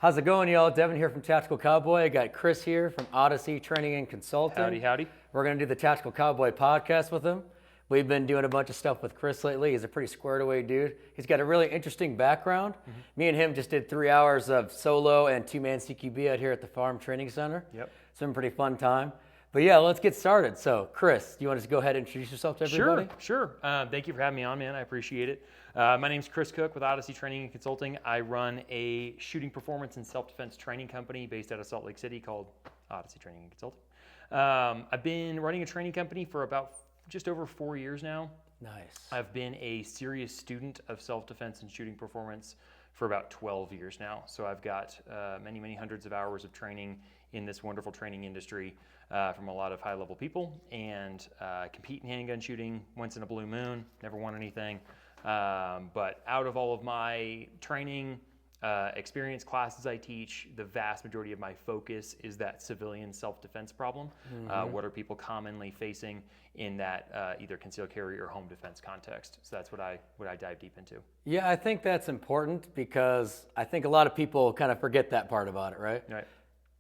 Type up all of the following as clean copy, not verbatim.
How's it going, y'all? Devin here from Tactical Cowboy. I got Chris here from Odyssey Training and Consulting. Howdy, howdy. We're going to do the Tactical Cowboy podcast with him. We've been doing a bunch of stuff with Chris lately. He's a pretty squared away dude. He's got a really interesting background. Me and him just did 3 hours of solo and two-man CQB out here at the Farm Training Center. Yep. It's been a pretty fun time. But yeah, let's get started. So, Chris, do you want to just go ahead and introduce yourself to everybody? Sure. Thank you for having me on, man. I appreciate it. My name's Chris Cook with Odyssey Training and Consulting. I run a shooting performance and self-defense training company based out of Salt Lake City called Odyssey Training and Consulting. I've been running a training company for about just over 4 years now. Nice. I've been a serious student of self-defense and shooting performance for about 12 years now. So I've got many, many hundreds of hours of training in this wonderful training industry from a lot of high-level people, and compete in handgun shooting once in a blue moon, never won anything. But out of all of my training experience classes I teach, the vast majority of my focus is that civilian self-defense problem. What are people commonly facing in that either concealed carry or home defense context? So that's what I dive deep into. Yeah, I think that's important because I think a lot of people kind of forget that part about it, right? Right.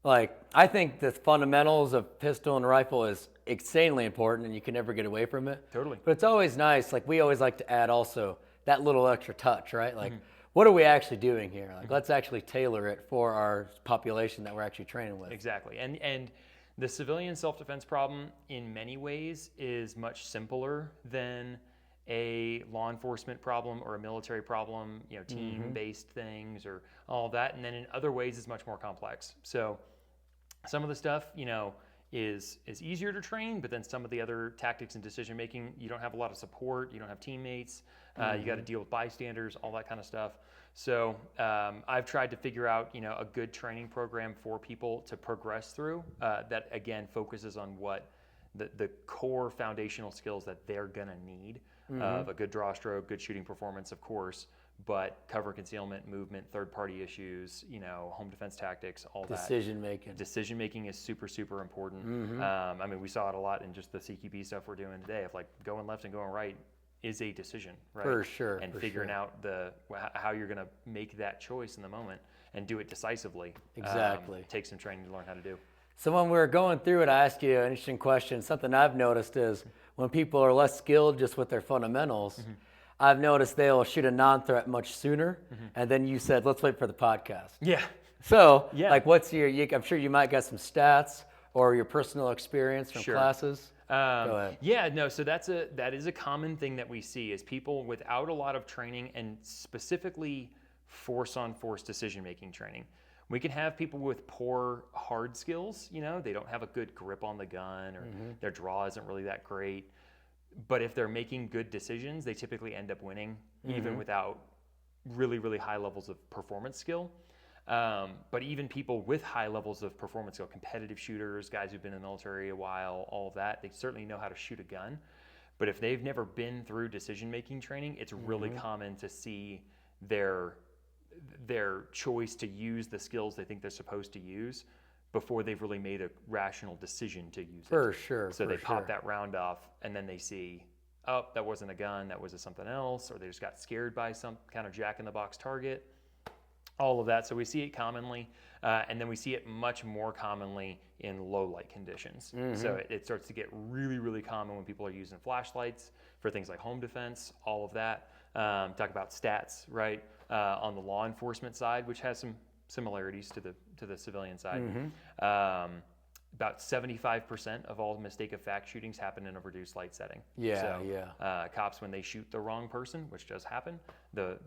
Like, I think the fundamentals of pistol and rifle is insanely important and you can never get away from it. Totally. But it's always nice, like we always like to add also that little extra touch, right? Like, what are we actually doing here? Like, let's actually tailor it for our population that we're actually training with. Exactly. And the civilian self-defense problem in many ways is much simpler than a law enforcement problem or a military problem, team-based things or all of that. And then in other ways, it's much more complex. So some of the stuff, is easier to train, but then some of the other tactics and decision-making, you don't have a lot of support, you don't have teammates, you got to deal with bystanders, all that kind of stuff. So I've tried to figure out, a good training program for people to progress through that, again, focuses on what the core foundational skills that they're gonna need of a good draw stroke, good shooting performance, of course, but cover concealment, movement, third-party issues, home defense tactics, all that. Decision-making. Decision-making is super, super important. We saw it a lot in just the CQB stuff we're doing today of like going left and going right is a decision, right? For sure. And figuring out how you're gonna make that choice in the moment and do it decisively. Exactly. Takes some training to learn how to do. So when we were going through it, I asked you an interesting question. Something I've noticed is when people are less skilled just with their fundamentals, I've noticed they'll shoot a non-threat much sooner. And then you said, let's wait for the podcast. Yeah. So, Yeah. like, what's I'm sure you might got some stats or your personal experience from classes. Go ahead. Yeah, no, so that is a common thing that we see is people without a lot of training and specifically force-on-force decision-making training. We can have people with poor hard skills, they don't have a good grip on the gun or their draw isn't really that great. But if they're making good decisions, they typically end up winning even without really, really high levels of performance skill. But even people with high levels of performance skill, competitive shooters, guys who've been in the military a while, all of that, they certainly know how to shoot a gun. But if they've never been through decision-making training, it's really common to see their choice to use the skills they think they're supposed to use before they've really made a rational decision to use it. For sure. So they pop that round off and then they see, oh, that wasn't a gun, that was something else, or they just got scared by some kind of jack-in-the-box target. All of that. So we see it commonly, and then we see it much more commonly in low light conditions. So it starts to get really, really common when people are using flashlights for things like home defense, all of that. Talk about stats, right? On the law enforcement side, which has some similarities to the civilian side. About 75% of all mistake of fact shootings happen in a reduced light setting. Cops, when they shoot the wrong person, which does happen, the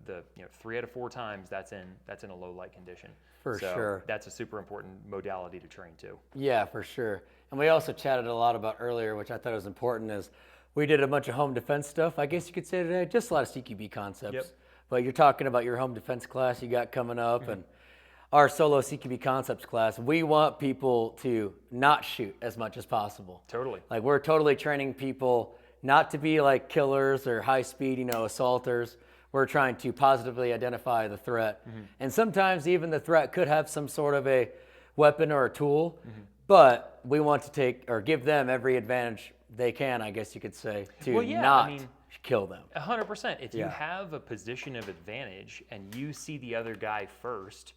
3 out of 4 times that's in a low light condition. For sure. That's a super important modality to train too. Yeah, for sure. And we also chatted a lot about earlier, which I thought was important, is we did a bunch of home defense stuff, I guess you could say today, just a lot of CQB concepts. Yep. But you're talking about your home defense class you got coming up and our Solo CQB concepts class. We want people to not shoot as much as possible. Totally. Like, we're totally training people not to be like killers or high speed, assaulters. We're trying to positively identify the threat. And sometimes even the threat could have some sort of a weapon or a tool, but we want to take or give them every advantage they can, I guess you could say, to kill them. 100%. If you have a position of advantage and you see the other guy first,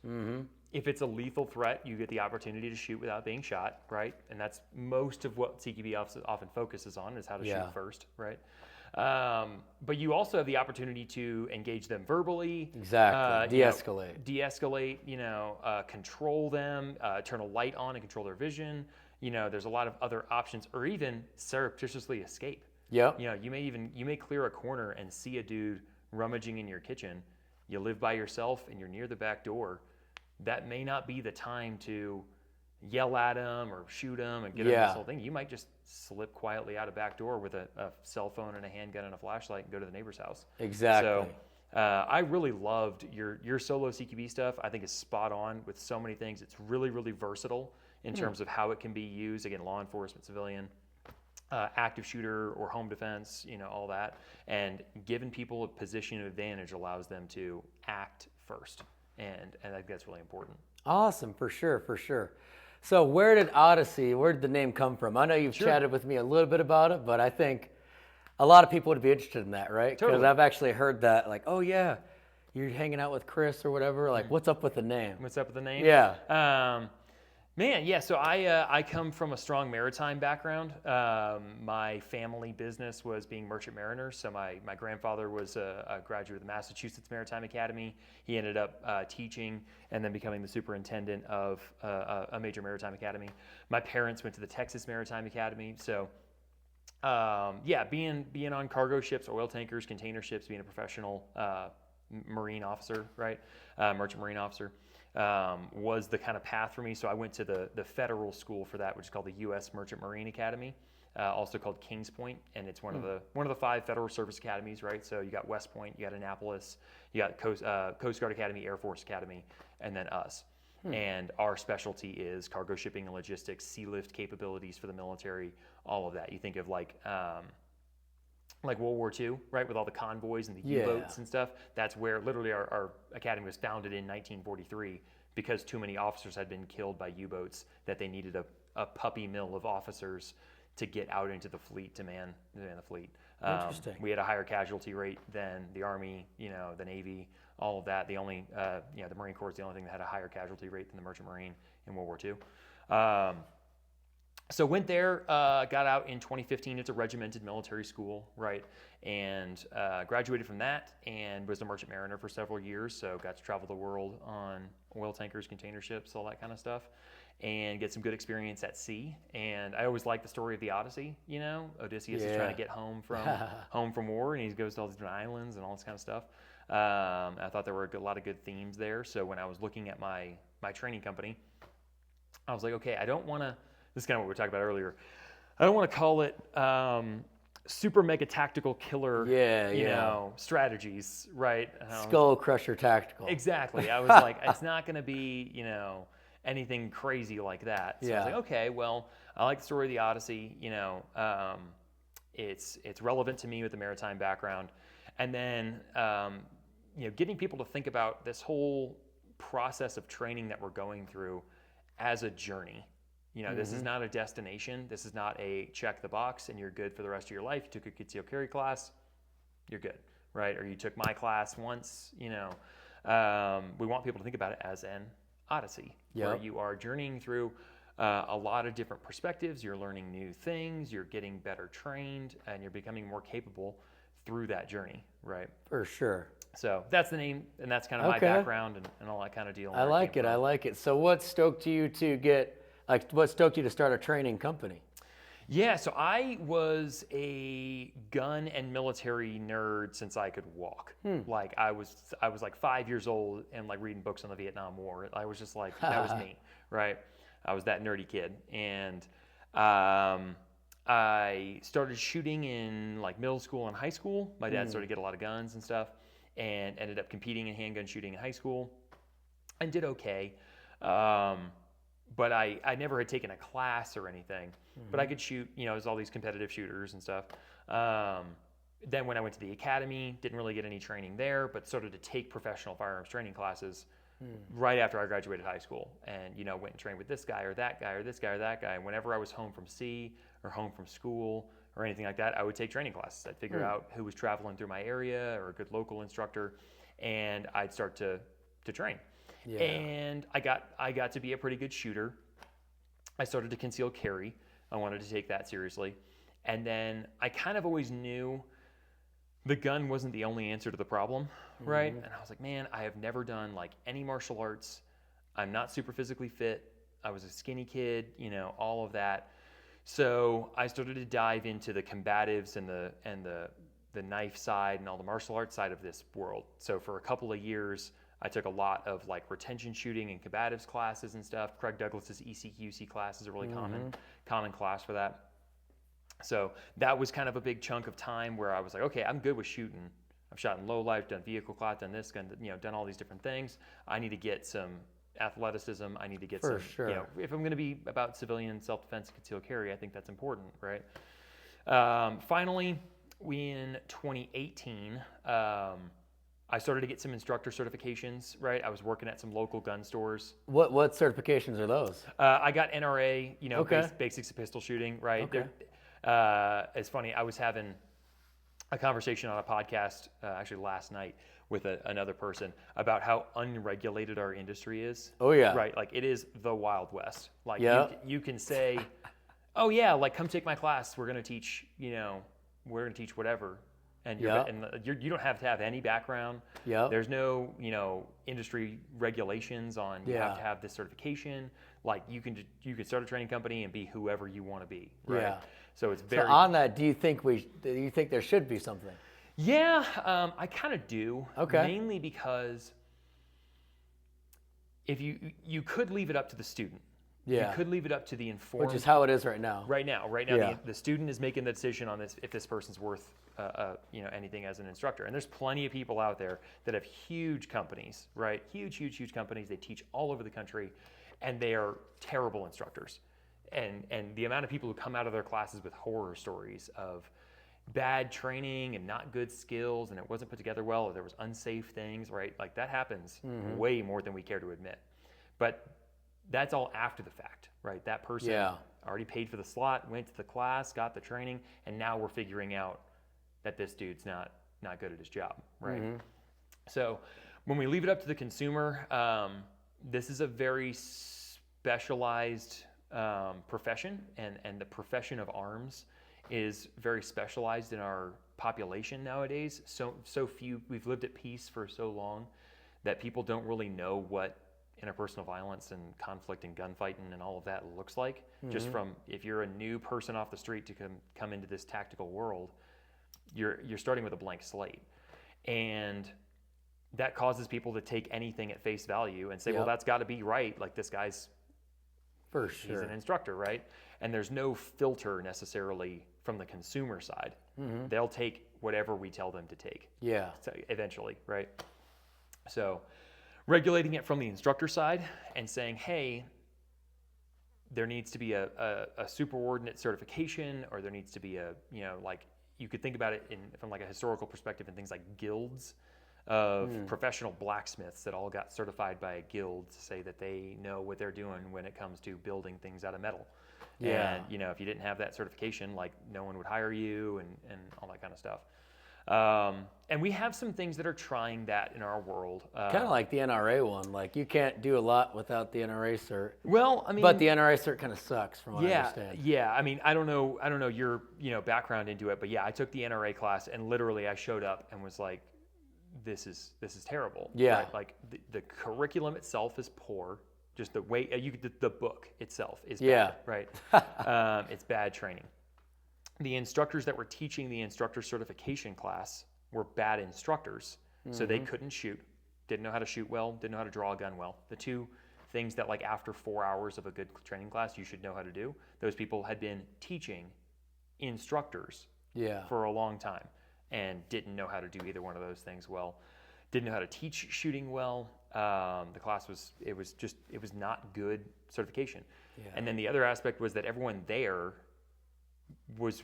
If it's a lethal threat, you get the opportunity to shoot without being shot, right? And that's most of what CQB often focuses on, is how to shoot first, right? But you also have the opportunity to engage them verbally. Exactly. De-escalate. De-escalate, control them, turn a light on and control their vision. There's a lot of other options, or even surreptitiously escape. Yep. You may clear a corner and see a dude rummaging in your kitchen. You live by yourself and you're near the back door. That may not be the time to yell at him or shoot him and get him this whole thing. You might just slip quietly out a back door with a cell phone and a handgun and a flashlight and go to the neighbor's house. Exactly. So I really loved your Solo CQB stuff. I think is spot on with so many things. It's really, really versatile in terms of how it can be used. Again, law enforcement, civilian, active shooter or home defense, all that. And giving people a position of advantage allows them to act first. And I think that's really important. Awesome, for sure. So where did the name come from? I know you've chatted with me a little bit about it, but I think a lot of people would be interested in that, right? Because I've actually heard that, like, oh yeah, you're hanging out with Chris or whatever. Like, what's up with the name? What's up with the name? Yeah. So I come from a strong maritime background. My family business was being merchant mariners. So my grandfather was a graduate of the Massachusetts Maritime Academy. He ended up teaching and then becoming the superintendent of a major maritime academy. My parents went to the Texas Maritime Academy. So being on cargo ships, oil tankers, container ships, being a professional marine officer, right? Merchant marine officer. Was the kind of path for me. So I went to the federal school for that, which is called the U.S. Merchant Marine Academy, also called Kings Point, and it's one of the 5 federal service academies, right? So you got West Point, you got Annapolis, you got Coast Guard Academy, Air Force Academy, and then us. And our specialty is cargo shipping and logistics, sea lift capabilities for the military, all of that. You think of like World War II, right, with all the convoys and the U-boats and stuff. That's where literally our academy was founded in 1943 because too many officers had been killed by U-boats that they needed a puppy mill of officers to get out into the fleet to man the fleet. Interesting. We had a higher casualty rate than the Army, the Navy, all of that. The only, the Marine Corps is the only thing that had a higher casualty rate than the Merchant Marine in World War II. So went there, got out in 2015. It's a regimented military school, right? And graduated from that and was a merchant mariner for several years. So got to travel the world on oil tankers, container ships, all that kind of stuff, and get some good experience at sea. And I always liked the story of the Odyssey. Odysseus is trying to get home from war, and he goes to all these different islands and all this kind of stuff. I thought there were a lot of good themes there. So when I was looking at my training company, I was like, okay, I don't want to. This is kind of what we were talking about earlier. I don't want to call it super mega tactical killer, strategies, right? Skull Crusher Tactical. Exactly. I was like, it's not going to be, anything crazy like that. So I was like, okay, well, I like the story of the Odyssey. It's relevant to me with the maritime background, and then getting people to think about this whole process of training that we're going through as a journey. This is not a destination. This is not a check the box and you're good for the rest of your life. You took a concealed carry class, you're good, right? Or you took my class once, we want people to think about it as an odyssey, where you are journeying through a lot of different perspectives. You're learning new things, you're getting better trained, and you're becoming more capable through that journey, right? For sure. So that's the name, and that's kind of my background and all that kind of deal. I like it. So what stoked you to start a training company? Yeah, so I was a gun and military nerd since I could walk. Like I was like 5 years old and like reading books on the Vietnam War. I was just like, that was me, right? I was that nerdy kid. And I started shooting in like middle school and high school. My dad started to get a lot of guns and stuff and ended up competing in handgun shooting in high school and did okay. But I never had taken a class or anything, but I could shoot, there's all these competitive shooters and stuff. Then when I went to the academy, didn't really get any training there, but started to take professional firearms training classes right after I graduated high school, and went and trained with this guy or that guy or this guy or that guy. And whenever I was home from sea or home from school or anything like that, I would take training classes. I'd figure out who was traveling through my area or a good local instructor, and I'd start to train. Yeah. And I got to be a pretty good shooter. I started to conceal carry. I wanted to take that seriously. And then I kind of always knew the gun wasn't the only answer to the problem, right? And I was like, man, I have never done like any martial arts. I'm not super physically fit. I was a skinny kid, you know, all of that. So I started to dive into the combatives and the knife side and all the martial arts side of this world. So for a couple of years, I took a lot of like retention shooting and combatives classes and stuff. Craig Douglas's ECQC class is a really common class for that. So that was kind of a big chunk of time where I was like, okay, I'm good with shooting. I've shot in low life, done vehicle class, done this, done all these different things. I need to get some athleticism. I need to get For some, sure. if I'm going to be about civilian self-defense, concealed carry, I think that's important, right? Finally, in 2018, I started to get some instructor certifications, right? I was working at some local gun stores. What certifications are those? I got NRA, Okay. basics of pistol shooting, right? Okay. It's funny, I was having a conversation on a podcast actually last night with another person about how unregulated our industry is. Oh, yeah. Right, like it is the Wild West. Like Yeah. you can say, oh yeah, like come take my class. We're gonna teach, whatever. And you don't have to have any background. Yeah. There's no, industry regulations on you have Yeah. to have this certification. Like you can start a training company and be whoever you want to be. Right? Yeah. So it's So very. on that, do you think there should be something? Yeah, I kind of do. Okay. Mainly because if you could leave it up to the student. Yeah. You could leave it up to the informed. Which is how it is right now. Right now, Yeah. the student is making the decision on this if this person's worth anything as an instructor. And there's plenty of people out there that have huge companies, right? Huge companies. They teach all over the country, and they are terrible instructors. And the amount of people who come out of their classes with horror stories of bad training and not good skills, and it wasn't put together well, or there was unsafe things, right? Like that happens way more than we care to admit. But that's all after the fact, right? That person already paid for the slot, went to the class, got the training, and now we're figuring out that this dude's not good at his job, right? So when we leave it up to the consumer, this is a very specialized profession, and the profession of arms is very specialized in our population nowadays. So few, we've lived at peace for so long that people don't really know what interpersonal violence and conflict and gunfighting and all of that looks like. Just from, if you're a new person off the street to come into this tactical world, you're starting with a blank slate. And that causes people to take anything at face value and say, well, that's got to be right. Like this guy's, For sure. he's an instructor, right? And there's no filter necessarily from the consumer side. They'll take whatever we tell them to take. Yeah. So eventually, right? So regulating it from the instructor side and saying, hey, there needs to be a superordinate certification, or there needs to be like you could think about it from like a historical perspective and things like guilds of professional blacksmiths that all got certified by a guild to say that they know what they're doing when it comes to building things out of metal. Yeah. And if you didn't have that certification, like no one would hire you and all that kind of stuff. And we have some things that are trying that in our world. Kind of like the NRA one. Like you can't do a lot without the NRA cert. Well, I mean, But the NRA cert kind of sucks from what I yeah, understand. yeah. I mean, I don't know your background into it, but yeah, I took the NRA class and literally I showed up and was like, this is terrible. Yeah. Right? Like the curriculum itself is poor. Just the way the book itself is bad, right? It's bad training. The instructors that were teaching the instructor certification class were bad instructors, so they couldn't shoot, didn't know how to shoot well, didn't know how to draw a gun well. The two things that like after 4 hours of a good training class you should know how to do, those people had been teaching instructors for a long time and didn't know how to do either one of those things well. Didn't know how to teach shooting well. The class was not good certification. Yeah. And then the other aspect was that everyone there was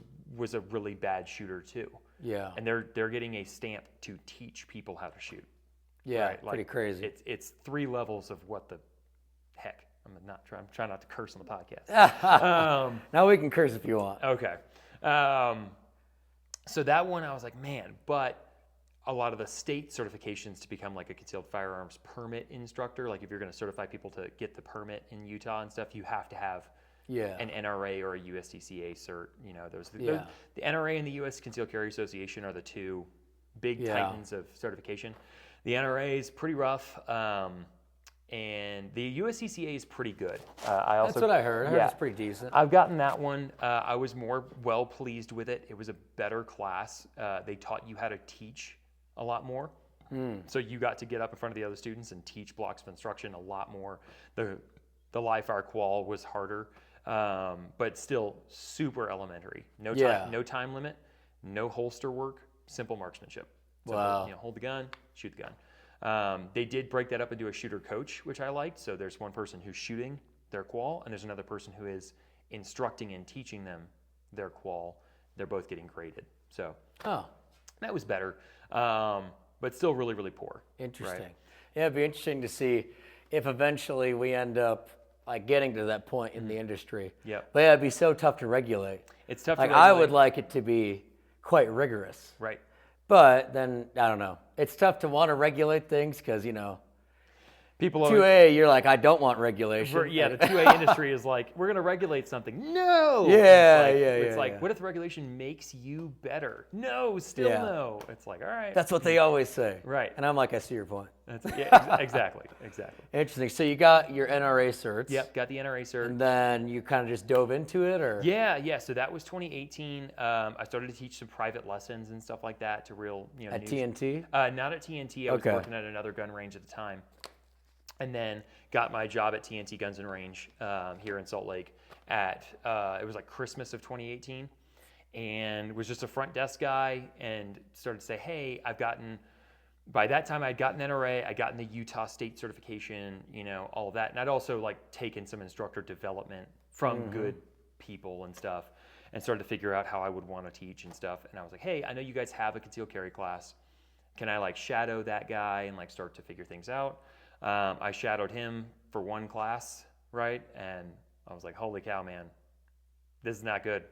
a really bad shooter too. Yeah. And they're getting a stamp to teach people how to shoot. Yeah, right? pretty crazy. It's 3 levels of what the heck. I'm trying not to curse on the podcast. Now we can curse if you want. Okay. So that one I was like, man, but a lot of the state certifications to become like a concealed firearms permit instructor. Like if you're going to certify people to get the permit in Utah and stuff, you have to have an NRA or a USDCA cert. You know, the NRA and the U.S. Concealed Carry Association are the two big titans of certification. The NRA is pretty rough, and the USDCA is pretty good. That's what I heard. I heard it's pretty decent. I've gotten that one. I was more well pleased with it. It was a better class. They taught you how to teach a lot more. So you got to get up in front of the other students and teach blocks of instruction a lot more. The live fire qual was harder, but still super elementary. No time limit, no holster work, simple marksmanship. Simple, hold the gun, shoot the gun. They did break that up into a shooter coach, which I liked. So there's one person who's shooting their qual, and there's another person who is instructing and teaching them their qual. They're both getting graded. So that was better, but still really, really poor. Interesting. Right? Yeah, it'd be interesting to see if eventually we end up like getting to that point in the industry. Yeah. But yeah, it'd be so tough to regulate. It's tough like, to regulate. I would like it to be quite rigorous. Right. But then, I don't know. It's tough to want to regulate things because, you know, people 2A, you're like, I don't want regulation. The 2A industry is like, we're going to regulate something. No. It's like, what if the regulation makes you better? No, still no. It's like, all right. That's what they always say. Right. And I'm like, I see your point. Exactly. Interesting. So you got your NRA certs. Yep, got the NRA cert. And then you kind of just dove into it, or? Yeah. So that was 2018. I started to teach some private lessons and stuff like that to real, At TNT? Not at TNT. I was working at another gun range at the time. And then got my job at TNT Guns and Range here in Salt Lake at, it was like Christmas of 2018, and was just a front desk guy and started to say, hey, by that time I'd gotten NRA, I'd gotten the Utah state certification, all of that. And I'd also like taken some instructor development from good people and stuff and started to figure out how I would want to teach and stuff. And I was like, hey, I know you guys have a concealed carry class. Can I like shadow that guy and like start to figure things out? I shadowed him for one class, right? And I was like, holy cow, man, this is not good.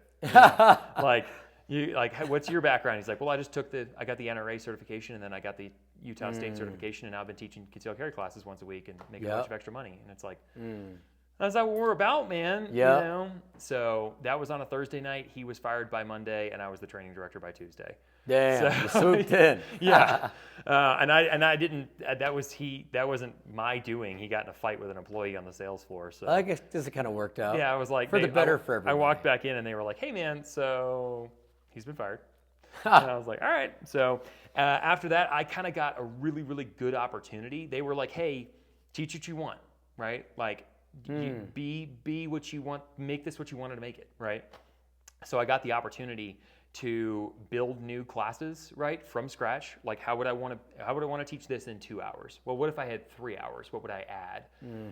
What's your background? He's like, well, I got the NRA certification, and then I got the Utah State certification, and now I've been teaching concealed carry classes once a week and making a bunch of extra money. And it's like, that's not what we're about, man. Yeah. So that was on a Thursday night. He was fired by Monday, and I was the training director by Tuesday. Damn, you swooped in. Yeah. And I didn't. That wasn't my doing. He got in a fight with an employee on the sales floor. So I guess this kind of worked out. Yeah, I was like, for the better for everybody. I walked back in, and they were like, hey, man, so he's been fired. And I was like, all right. So after that, I kind of got a really, really good opportunity. They were like, hey, teach what you want, right? Like, you be what you want, make this what you wanted to make it, right? So I got the opportunity to build new classes, right, from scratch. Like, how would I want to teach this in 2 hours? Well, what if I had 3 hours? What would I add?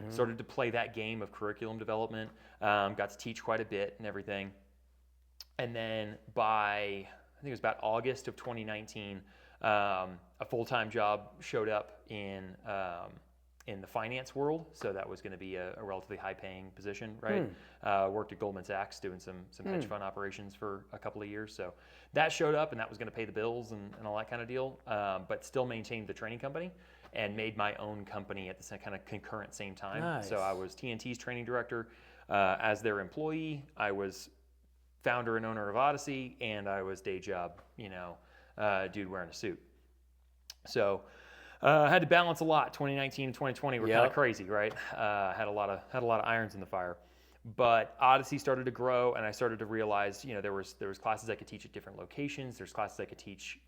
Started to play that game of curriculum development. Got to teach quite a bit and everything. And then I think it was about August of 2019, a full-time job showed up in the finance world, so that was going to be a relatively high-paying position, right? Worked at Goldman Sachs doing some hedge fund operations for a couple of years, so that showed up, and that was going to pay the bills and all that kind of deal, but still maintained the training company and made my own company at the same, kind of concurrent same time. Nice. So I was TNT's training director as their employee. I was founder and owner of Odyssey, and I was day job, dude wearing a suit. So I had to balance a lot. 2019 and 2020 were kind of crazy, right? Had a lot of irons in the fire. But Odyssey started to grow, and I started to realize, there was classes I could teach at different locations. There's classes I could teach,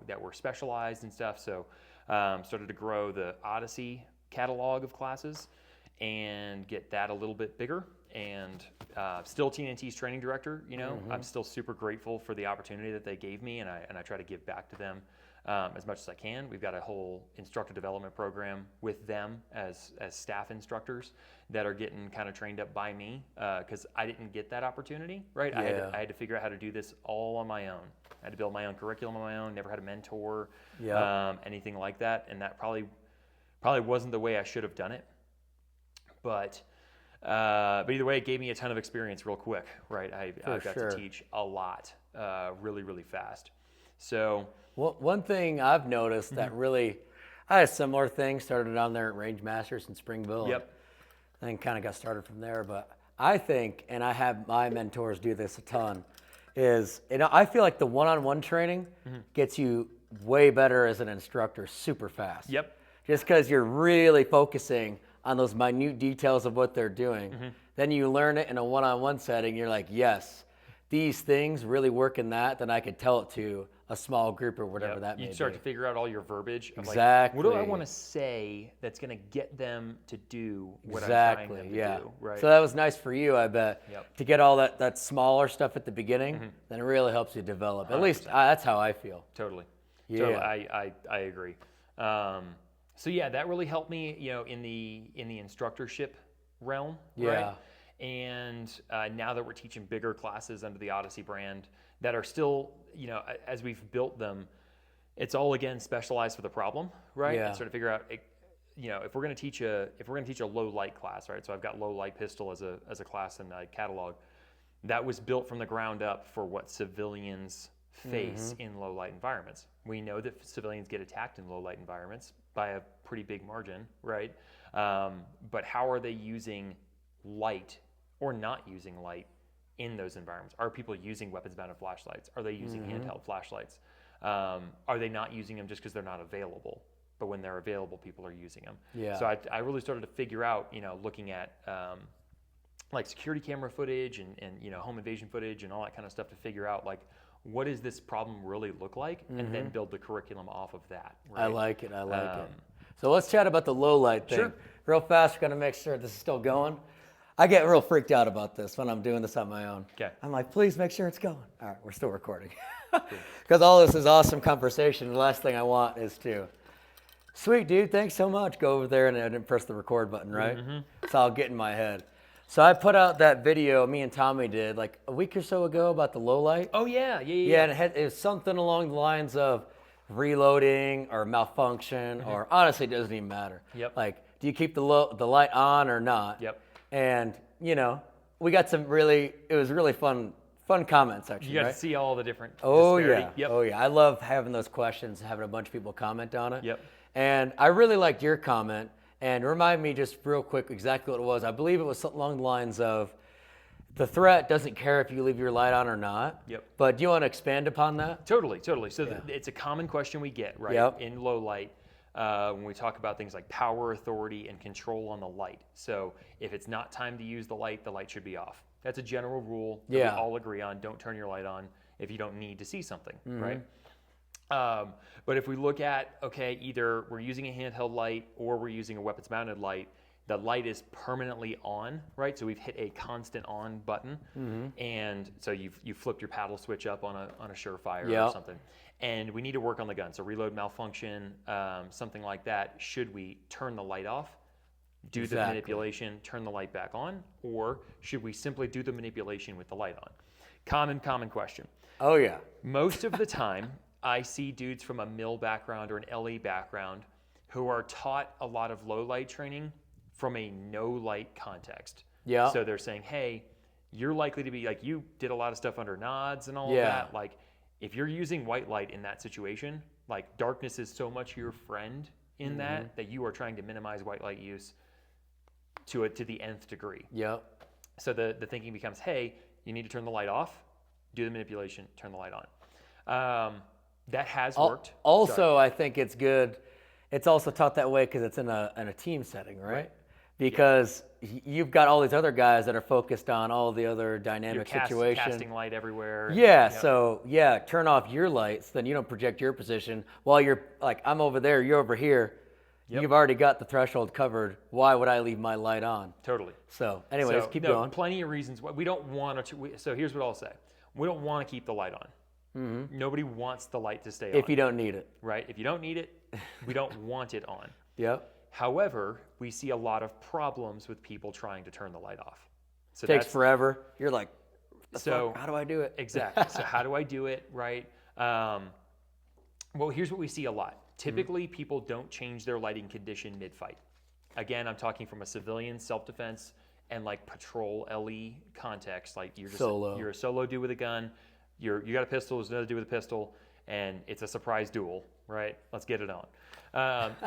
that were specialized and stuff. So started to grow the Odyssey catalog of classes and get that a little bit bigger. And still TNT's training director, I'm still super grateful for the opportunity that they gave me, and I try to give back to them as much as I can. We've got a whole instructor development program with them as staff instructors that are getting kind of trained up by me because I didn't get that opportunity, right? Yeah. I had to figure out how to do this all on my own. I had to build my own curriculum on my own, never had a mentor, anything like that, and that probably wasn't the way I should have done it. But either way, it gave me a ton of experience real quick, right? I got to teach a lot really, really fast. So One thing I've noticed that really, I had a similar thing, started down there at Range Masters in Springville. Yep. And then kind of got started from there. But I think, and I have my mentors do this a ton, is, I feel like the one-on-one training gets you way better as an instructor super fast. Yep. Just because you're really focusing on those minute details of what they're doing. Then you learn it in a one-on-one setting. You're like, yes, these things really work in that. Then I could tell it to a small group or whatever that may be. You start to figure out all your verbiage. Of Exactly. Like, what do I want to say that's going to get them to do what I'm trying them to do? Right. So that was nice for you, I bet, Yep. to get all that smaller stuff at the beginning. Then it really helps you develop. At least that's how I feel. Totally. Yeah. Totally. I agree. So yeah, that really helped me, in the instructorship realm. Yeah. Right? And now that we're teaching bigger classes under the Odyssey brand that are still, as we've built them, it's all again specialized for the problem, right? Yeah. And sort of figure out, if we're going to teach a low light class, right? So I've got low light pistol as a class in the catalog. That was built from the ground up for what civilians face in low light environments. We know that civilians get attacked in low light environments by a pretty big margin, right? But how are they using light or not using light in those environments? Are people using weapons-mounted flashlights? Are they using handheld flashlights? Are they not using them just because they're not available? But when they're available, people are using them. Yeah. So I really started to figure out, looking at like security camera footage and home invasion footage and all that kind of stuff to figure out like, what does this problem really look like? And then build the curriculum off of that. Right? I like it. So let's chat about the low light thing. Sure. Real fast, we're going to make sure this is still going. I get real freaked out about this when I'm doing this on my own. Okay. I'm like, please make sure it's going. All right, we're still recording. Because all this is awesome conversation. The last thing I want is to, sweet dude, thanks so much. Go over there and press the record button, right? So I'll get in my head. So I put out that video me and Tommy did like a week or so ago about the low light. Oh yeah. Yeah, and it was something along the lines of reloading or malfunction, or honestly, it doesn't even matter. Yep. Like, do you keep the light on or not? Yep. And we got some it was really fun comment section. You got right? to see all the different Oh disparity. yeah. Yep. Oh yeah. I love having those questions, having a bunch of people comment on it. Yep. And I really liked your comment. And remind me just real quick exactly what it was. I believe it was something along the lines of, the threat doesn't care if you leave your light on or not. Yep. But do you want to expand upon that? Totally. So it's a common question we get, right? Yep. In low light, when we talk about things like power, authority, and control on the light. So if it's not time to use the light should be off. That's a general rule that we all agree on. Don't turn your light on if you don't need to see something, right? But if we look at, okay, either we're using a handheld light or we're using a weapons-mounted light, the light is permanently on, right? So we've hit a constant on button, and so you've flipped your paddle switch up on a Surefire or something, and we need to work on the gun. So reload malfunction, something like that. Should we turn the light off, do the manipulation, turn the light back on, or should we simply do the manipulation with the light on? Common question. Oh yeah. Most of the time, I see dudes from a MIL background or an LE background who are taught a lot of low light training from a no light context. Yeah. So they're saying, hey, you're likely to be like, you did a lot of stuff under nods and all of that. Like, if you're using white light in that situation, like darkness is so much your friend in that you are trying to minimize white light use to the nth degree. Yep. So the thinking becomes, hey, you need to turn the light off, do the manipulation, turn the light on. That has worked. Also, I think it's good. It's also taught that way because it's in a team setting, right? Because you've got all these other guys that are focused on all the other dynamic situations. Casting light everywhere. Yeah, so turn off your lights, then you don't project your position. While you're like, I'm over there, you're over here. You've already got the threshold covered. Why would I leave my light on? Totally. So anyways, keep going. Plenty of reasons why we don't want to. So here's what I'll say. We don't want to keep the light on. Nobody wants the light to stay on. If you don't need it. Right? If you don't need it, we don't want it on. Yep. However, we see a lot of problems with people trying to turn the light off. So takes forever. You're like, so how do I do it? Exactly. So how do I do it, right? Well, here's what we see a lot. Typically, people don't change their lighting condition mid-fight. Again, I'm talking from a civilian self-defense and like patrol LE context. Like you're a solo dude with a gun. You got a pistol. There's another dude with a pistol, and it's a surprise duel, right? Let's get it on.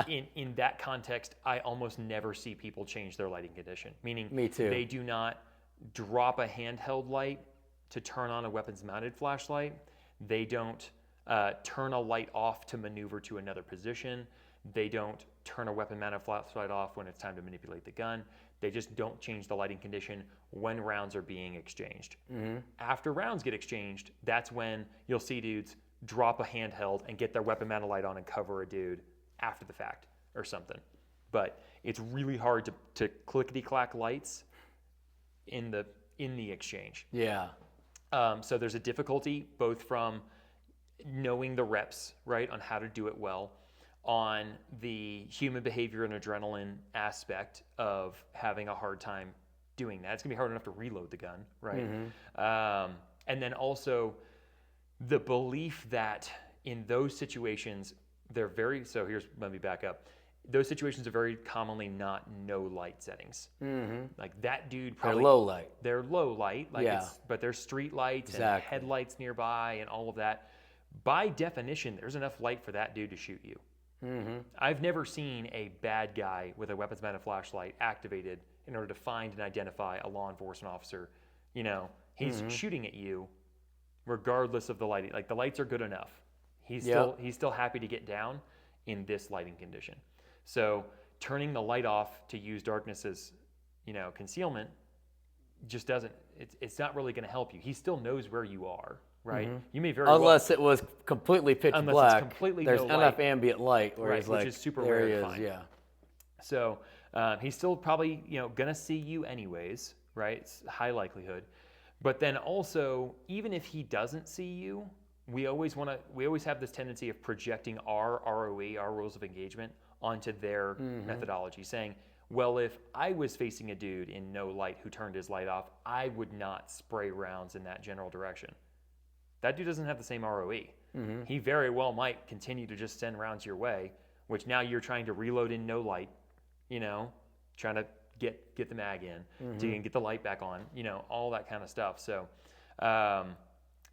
In that context, I almost never see people change their lighting condition, meaning Me too. they do not drop a handheld light to turn on a weapons-mounted flashlight. They don't turn a light off to maneuver to another position. They don't turn a weapon-mounted flashlight off when it's time to manipulate the gun. They just don't change the lighting condition when rounds are being exchanged. After rounds get exchanged, that's when you'll see dudes drop a handheld and get their weapon-mounted light on and cover a dude after the fact or something. But it's really hard to clickety-clack lights in the exchange. Yeah. So there's a difficulty both from knowing the reps, right, on how to do it well, on the human behavior and adrenaline aspect of having a hard time doing that. It's gonna be hard enough to reload the gun, right? And then also the belief that in those situations, let me back up. Those situations are very commonly not no light settings. Like that dude probably— They're low light. They're low light, like but there's street lights and headlights nearby and all of that. By definition, there's enough light for that dude to shoot you. I've never seen a bad guy with a weapons-mounted flashlight activated in order to find and identify a law enforcement officer. You know, he's shooting at you regardless of the lighting. Like the lights are good enough. He's still happy to get down in this lighting condition. So turning the light off to use darkness as, concealment just doesn't, it's not really going to help you. He still knows where you are, right? You may very unless it was completely pitch black. It's completely there's no enough light. Ambient light where he's like, which is super there rare he to is, find. yeah. So he's still probably, going to see you anyways, right? It's high likelihood. But then also, even if he doesn't see you, we always have this tendency of projecting our ROE, our rules of engagement, onto their methodology, saying, well, if I was facing a dude in no light who turned his light off, I would not spray rounds in that general direction. That dude doesn't have the same ROE. He very well might continue to just send rounds your way, which now you're trying to reload in no light, trying to get the mag in, so you can get the light back on, all that kind of stuff. So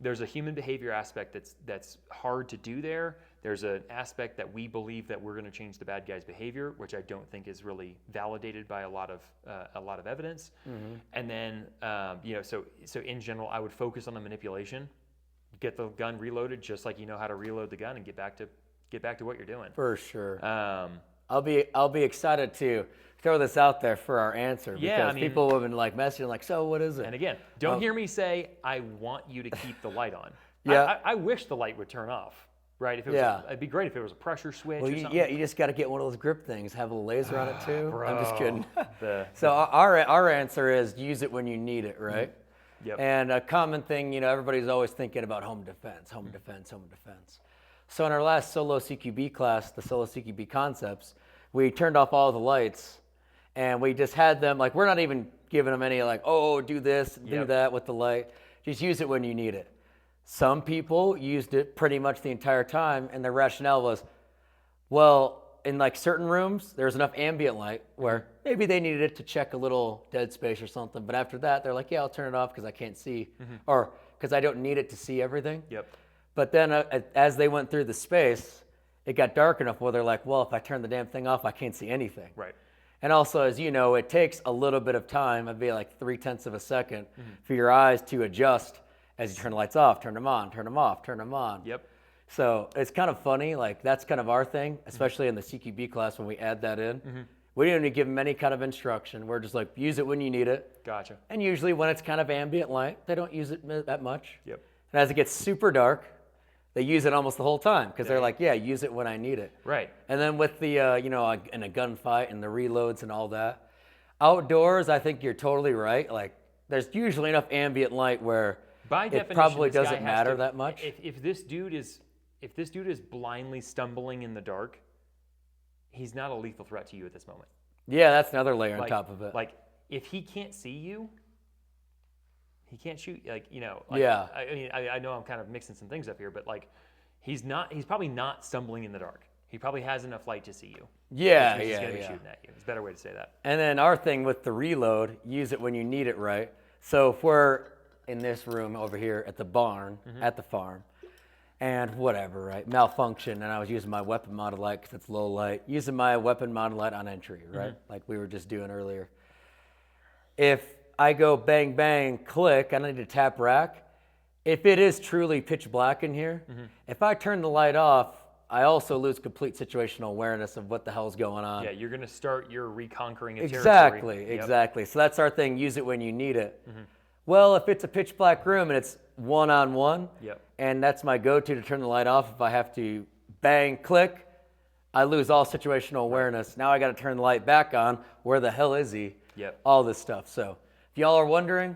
there's a human behavior aspect that's hard to do there. There's an aspect that we believe that we're going to change the bad guy's behavior, which I don't think is really validated by a lot of evidence. And then so in general, I would focus on the manipulation, get the gun reloaded just like you know how to reload the gun, and get back to what you're doing. For sure. I'll be excited to throw this out there for our answer because people have been like messaging like, so what is it? And again, don't hear me say I want you to keep the light on. I wish the light would turn off, right? If it was it'd be great if it was a pressure switch or something. Yeah, you just got to get one of those grip things, have a laser on it too. Bro, I'm just kidding. So our answer is use it when you need it, right? Yep. And a common thing, everybody's always thinking about home defense. So in our last Solo CQB class, the Solo CQB concepts, we turned off all the lights and we just had them, like, we're not even giving them any like, oh, do this, do that with the light. Just use it when you need it. Some people used it pretty much the entire time, and their rationale was, well, in like certain rooms, there's enough ambient light where maybe they needed it to check a little dead space or something. But after that, they're like, yeah, I'll turn it off because I can't see, or because I don't need it to see everything. Yep. But then as they went through the space, it got dark enough where they're like, well, if I turn the damn thing off, I can't see anything. Right. And also, as you know, it takes a little bit of time, it'd be like 0.3 of a second, for your eyes to adjust as you turn the lights off, turn them on, turn them off, turn them on. Yep. So it's kind of funny, like that's kind of our thing, especially in the CQB class when we add that in. We don't even give them any kind of instruction. We're just like, use it when you need it. Gotcha. And usually when it's kind of ambient light, they don't use it that much. Yep. And as it gets super dark, they use it almost the whole time because they're like, yeah, use it when I need it. Right. And then with the, in a gunfight and the reloads and all that, outdoors, I think you're totally right. Like, there's usually enough ambient light where by it definition, probably this guy doesn't has matter to, that much. If this dude is blindly stumbling in the dark, he's not a lethal threat to you at this moment. Yeah, that's another layer on top of it. Like, if he can't see you, he can't shoot. Yeah. I know I'm kind of mixing some things up here, but like, he's probably not stumbling in the dark. He probably has enough light to see you. Yeah, He's going to be shooting at you. It's a better way to say that. And then our thing with the reload, use it when you need it, right? So if we're in this room over here at the barn, at the farm, and whatever, right? Malfunction, and I was using my weapon model light because it's low light. Using my weapon model light on entry, right? Like we were just doing earlier. If I go bang, bang, click, I need to tap rack. If it is truly pitch black in here, if I turn the light off, I also lose complete situational awareness of what the hell's going on. Yeah, you're going to start your reconquering a Exactly, territory. exactly. So that's our thing, use it when you need it. Well, if it's a pitch black room and it's one-on-one, and that's my go-to to turn the light off, if I have to bang, click, I lose all situational awareness. Now I got to turn the light back on. Where the hell is he? All this stuff. So if y'all are wondering,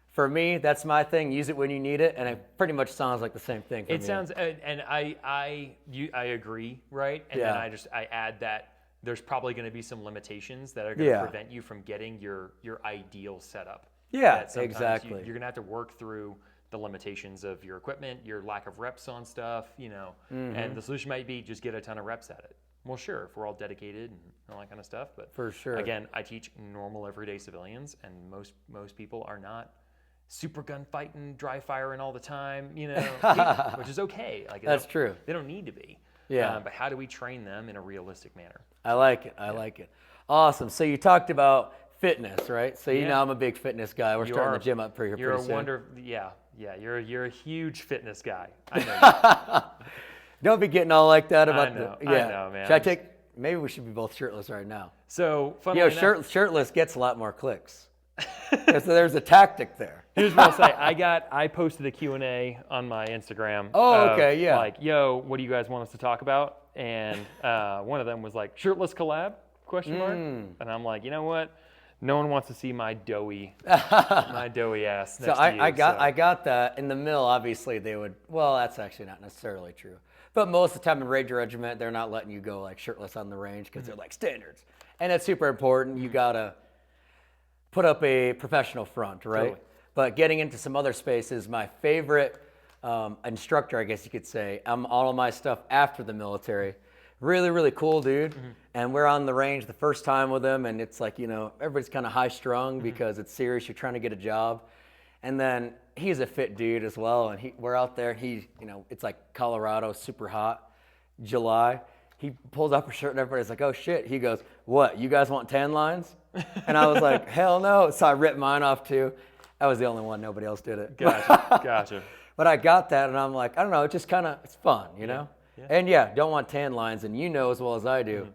for me, that's my thing. Use it when you need it, and it pretty much sounds like the same thing for me. It sounds, and I agree, right? And then I add that there's probably going to be some limitations that are going to prevent you from getting your ideal setup. Yeah, exactly. You're going to have to work through the limitations of your equipment, your lack of reps on stuff, and the solution might be just get a ton of reps at it. Well, sure, if we're all dedicated and all that kind of stuff, but for sure. Again, I teach normal everyday civilians, and most people are not super gunfighting, dry firing all the time, which is okay. Like that's true. They don't need to be. Yeah. But how do we train them in a realistic manner? I like it. I like it. Awesome. So you talked about fitness, right? So you know I'm a big fitness guy. We're starting the gym up pretty soon. Yeah. You're a huge fitness guy. I know. Don't be getting all like that about I know, man. Should I take? Maybe we should be both shirtless right now. So shirtless gets a lot more clicks. So there's a tactic there. Here's what I'll say. I posted a Q&A on my Instagram. Oh, okay, yeah. Like, yo, what do you guys want us to talk about? And one of them was like, shirtless collab? ? And I'm like, you know what? No one wants to see my doughy ass next to you. I got that. In the mill, obviously, they would, well, that's actually not necessarily true. But most of the time in Ranger Regiment, they're not letting you go like shirtless on the range because they're like standards. And it's super important. You got to put up a professional front, right? Totally. But getting into some other spaces, my favorite instructor, I guess you could say, all of my stuff after the military. Really, really cool dude. And we're on the range the first time with him, and it's like, everybody's kind of high strung because it's serious. You're trying to get a job. And then he's a fit dude as well. And we're out there, and it's like Colorado, super hot, July. He pulls up a shirt, and everybody's like, oh shit. He goes, what, you guys want tan lines? And I was like, hell no. So I ripped mine off too. I was the only one. Nobody else did it. Gotcha. But I got that, and I'm like, I don't know. It just it's fun, know? Yeah. And don't want tan lines. And as well as I do,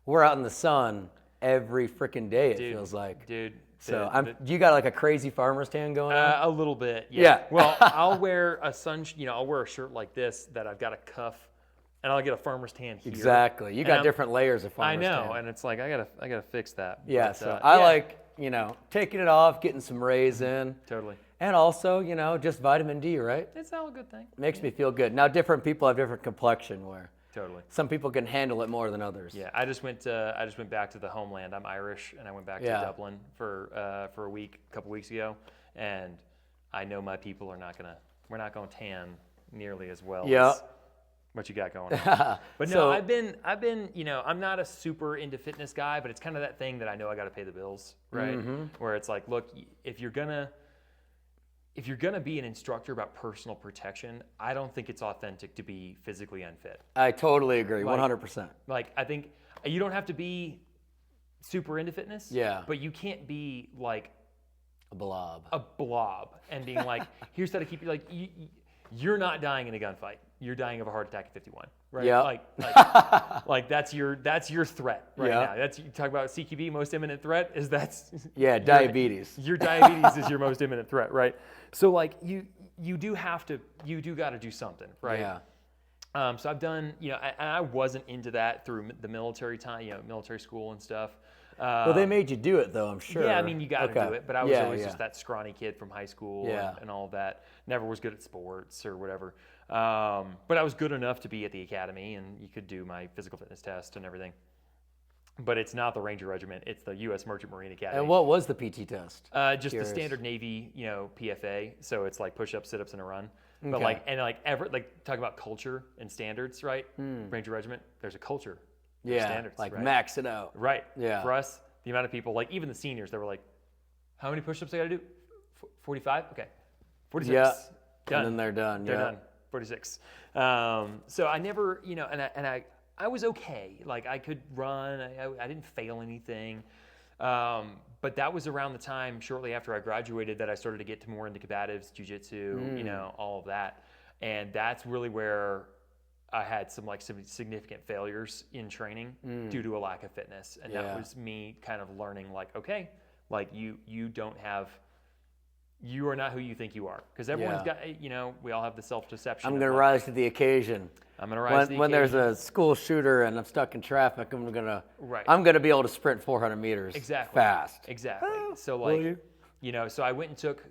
we're out in the sun every freaking day, it feels like. Dude. So you got like a crazy farmer's tan going on? A little bit, yeah. Well, I'll wear I'll wear a shirt like this that I've got a cuff, and I'll get a farmer's tan here. Exactly. You got different layers of farmer's tan. I know, and it's like I gotta fix that. Yeah. But, so I like taking it off, getting some rays in. Totally. And also, just vitamin D, right? It's all a good thing. Makes me feel good. Now, different people have different complexion where totally some people can handle it more than others. Yeah, I just went back to the homeland. I'm Irish, and I went back to Dublin for a week, a couple weeks ago, and I know my people we're not gonna tan nearly as well as what you got going on. But no, I've been I'm not a super into fitness guy, but it's kind of that thing that I know I got to pay the bills, right? Where it's like, look, if you're gonna be an instructor about personal protection, I don't think it's authentic to be physically unfit. I totally agree, 100%. Like, I think you don't have to be super into fitness, but you can't be like a blob and being like, here's how to keep you, like, you're not dying in a gunfight. You're dying of a heart attack at 51, right? Yeah. Like that's your threat right now. You talk about CQB, most imminent threat is diabetes. Your diabetes is your most imminent threat, right? So like you got to do something, right? Yeah. So I've done, and I wasn't into that through the military time, military school and stuff. Well, they made you do it, though, I'm sure. Yeah, I mean, you got to do it. But I was always just that scrawny kid from high school and all of that. Never was good at sports or whatever. But I was good enough to be at the academy, and you could do my physical fitness test and everything. But it's not the Ranger Regiment. It's the U.S. Merchant Marine Academy. And what was the PT test? Just the standard Navy, PFA. So it's like push-ups, sit-ups, and a run. Okay. But talk about culture and standards, right? Ranger Regiment, there's a culture. Standards, like right? max it out. Right. Yeah. For us, the amount of people, like even the seniors, they were like, how many push-ups I got to do? 45? Okay. 46. Yeah. Done. And then they're done. They're done. 46. So I never, and I was okay. Like I could run. I didn't fail anything. But that was around the time, shortly after I graduated, that I started to get more into combatives, jiu-jitsu, all of that. And that's really where I had some significant failures in training due to a lack of fitness. And that was me kind of learning, like, okay, like you are not who you think you are. Because everyone's got, we all have the self-deception. I'm going to rise to the occasion. I'm going to rise to the occasion. When there's a school shooter and I'm stuck in traffic, I'm going to be able to sprint 400 meters fast. Exactly. So so I went and took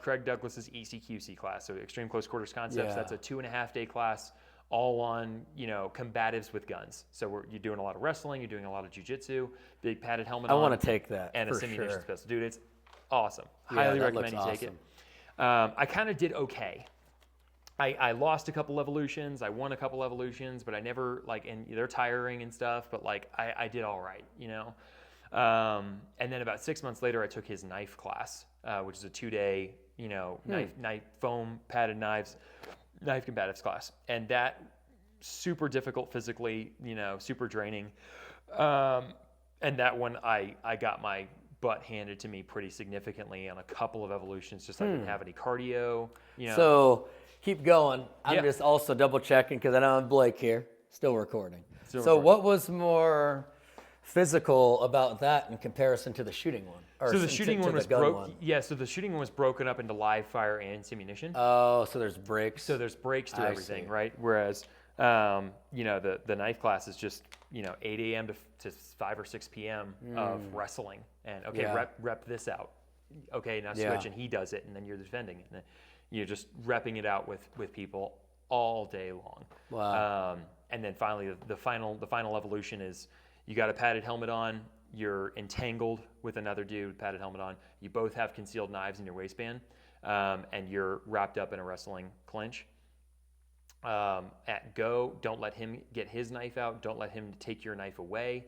Craig Douglas's ECQC class, so Extreme Close Quarters Concepts. Yeah. That's a 2.5-day class, all on combatives with guns. So you're doing a lot of wrestling, you're doing a lot of jiu-jitsu, big padded helmet on. I want to take that and for a simunition sure. pistol. Dude, it's awesome. Highly recommend you take it. I kind of did okay. I lost a couple evolutions. I won a couple evolutions, but I never and they're tiring and stuff. But I did all right, And then about 6 months later, I took his knife class, which is a 2-day, knife foam padded knives, knife combatives class, and that super difficult physically, super draining. And that one, I got my butt handed to me pretty significantly on a couple of evolutions. Just I didn't have any cardio. So keep going. I'm just also double checking because I know I'm Blake here, still recording. What was more physical about that in comparison to the shooting one? So the shooting one was broken. Yeah, so the shooting one was broken up into live fire and simunition. Oh, so there's breaks. So there's breaks to everything, right? Whereas, the knife class is just 8 a.m. to 5 or 6 p.m. of wrestling, and rep this out. Okay, now switch, and he does it, and then you're defending it, and then you're just repping it out with people all day long. Wow. And then finally, the final evolution is you got a padded helmet on. You're entangled with another dude with padded helmet on. You both have concealed knives in your waistband, and you're wrapped up in a wrestling clinch. At go, don't let him get his knife out. Don't let him take your knife away.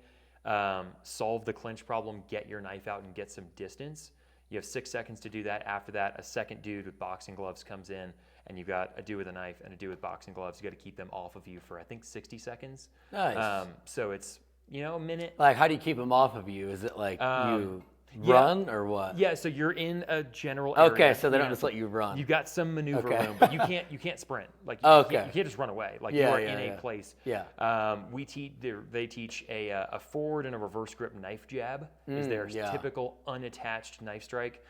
Solve the clinch problem. Get your knife out and get some distance. You have 6 seconds to do that. After that, a second dude with boxing gloves comes in, and you've got a dude with a knife and a dude with boxing gloves. You got to keep them off of you for, I think, 60 seconds. Nice. So it's, a minute. Like, how do you keep them off of you? Is it like you run or what? Yeah, so you're in a general area. Okay, so they don't just let you run. You got some maneuver room, but you can't sprint. Like you can't just run away. Like you are in a place. Yeah. They teach a forward and a reverse grip knife jab is their typical unattached knife strike.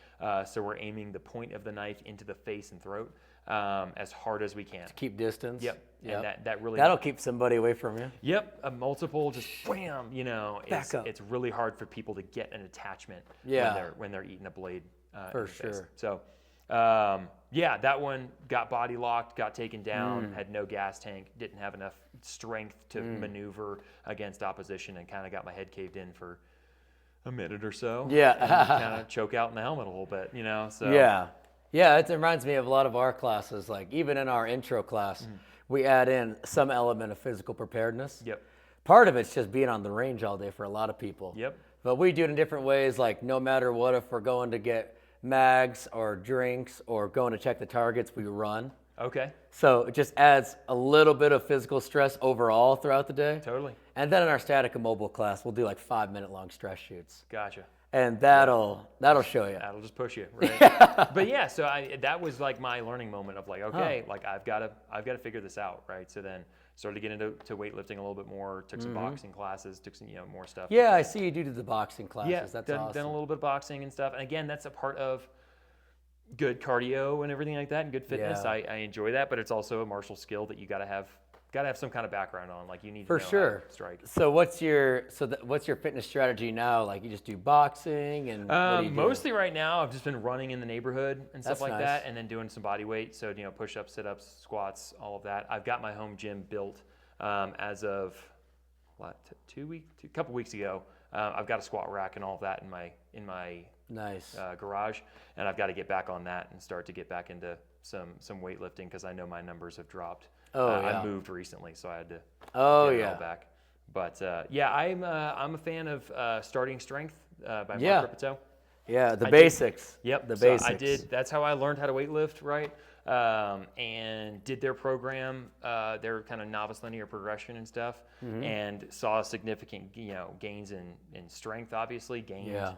So we're aiming the point of the knife into the face and throat as hard as we can. To keep distance. Yep. And that really that'll keep somebody away from you. Yep. A multiple just wham. It's really hard for people to get an attachment when they're eating a blade. For sure. So that one got body locked, got taken down, had no gas tank, didn't have enough strength to maneuver against opposition, and kind of got my head caved in for a minute or so. Yeah. Kind of choke out in the helmet a little bit, So yeah, it reminds me of a lot of our classes. Like even in our intro class, we add in some element of physical preparedness. Yep. Part of it's just being on the range all day for a lot of people. Yep. But we do it in different ways. Like no matter what, if we're going to get mags or drinks or going to check the targets, we run. Okay. So it just adds a little bit of physical stress overall throughout the day. Totally. And then in our static and mobile class, we'll do like 5-minute long stress shoots. Gotcha. And that'll show you. That'll just push you, right? But yeah, so that was like my learning moment of like, okay, like I've got to figure this out, right? So then started to get into weightlifting a little bit more. Took some boxing classes. Took some more stuff. Yeah, I see you do the boxing classes. Yeah, that's done, awesome. Done a little bit of boxing and stuff. And again, that's a part of good cardio and everything like that, and good fitness. Yeah. I enjoy that, but it's also a martial skill that you got to have some kind of background on. Like you need to For know sure. how to strike. So what's your fitness strategy now? Like you just do boxing and what do you do? Mostly right now I've just been running in the neighborhood and stuff That's like nice. that, and then doing some body weight. So push-ups, sit-ups, squats, all of that. I've got my home gym built as of a couple weeks ago. I've got a squat rack and all of that in my Nice. Garage, and I've got to get back on that and start to get back into some weightlifting because I know my numbers have dropped. I moved recently, so I had to get it all back. But I'm a fan of starting strength by Mark Ripito. Yeah, the basics. Yep, the so basics. I did. That's how I learned how to weightlift, right? and did their program, their kind of novice linear progression and stuff, and saw significant, gains in strength. Obviously, gained. Yeah.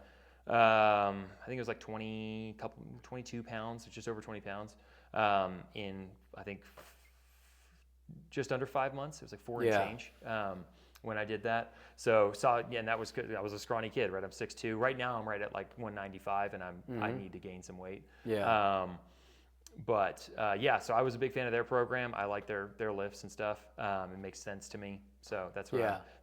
I think it was like 22 pounds, just over 20 pounds, in I think just under 5 months. It was like 4 and change. When I did that. So and that was good. I was a scrawny kid, right? I'm 6'2". Right now I'm right at like 195 and I need to gain some weight. Yeah. So I was a big fan of their program. I like their lifts and stuff. It makes sense to me. So that's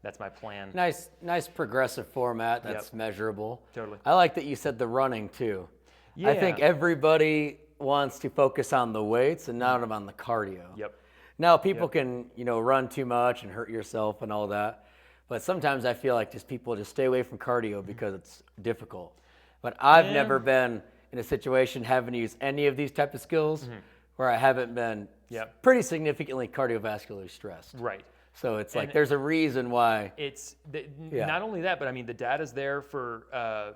that's my plan. Nice progressive format that's measurable. Totally. I like that you said the running too. Yeah. I think everybody wants to focus on the weights and not on the cardio. Yep. Now people can, run too much and hurt yourself and all that. But sometimes I feel like people just stay away from cardio because it's difficult. But I've never been in a situation having to use any of these type of skills where I haven't been pretty significantly cardiovascularly stressed. Right. So it's like there's a reason why. It's not only that, but I mean the data's there for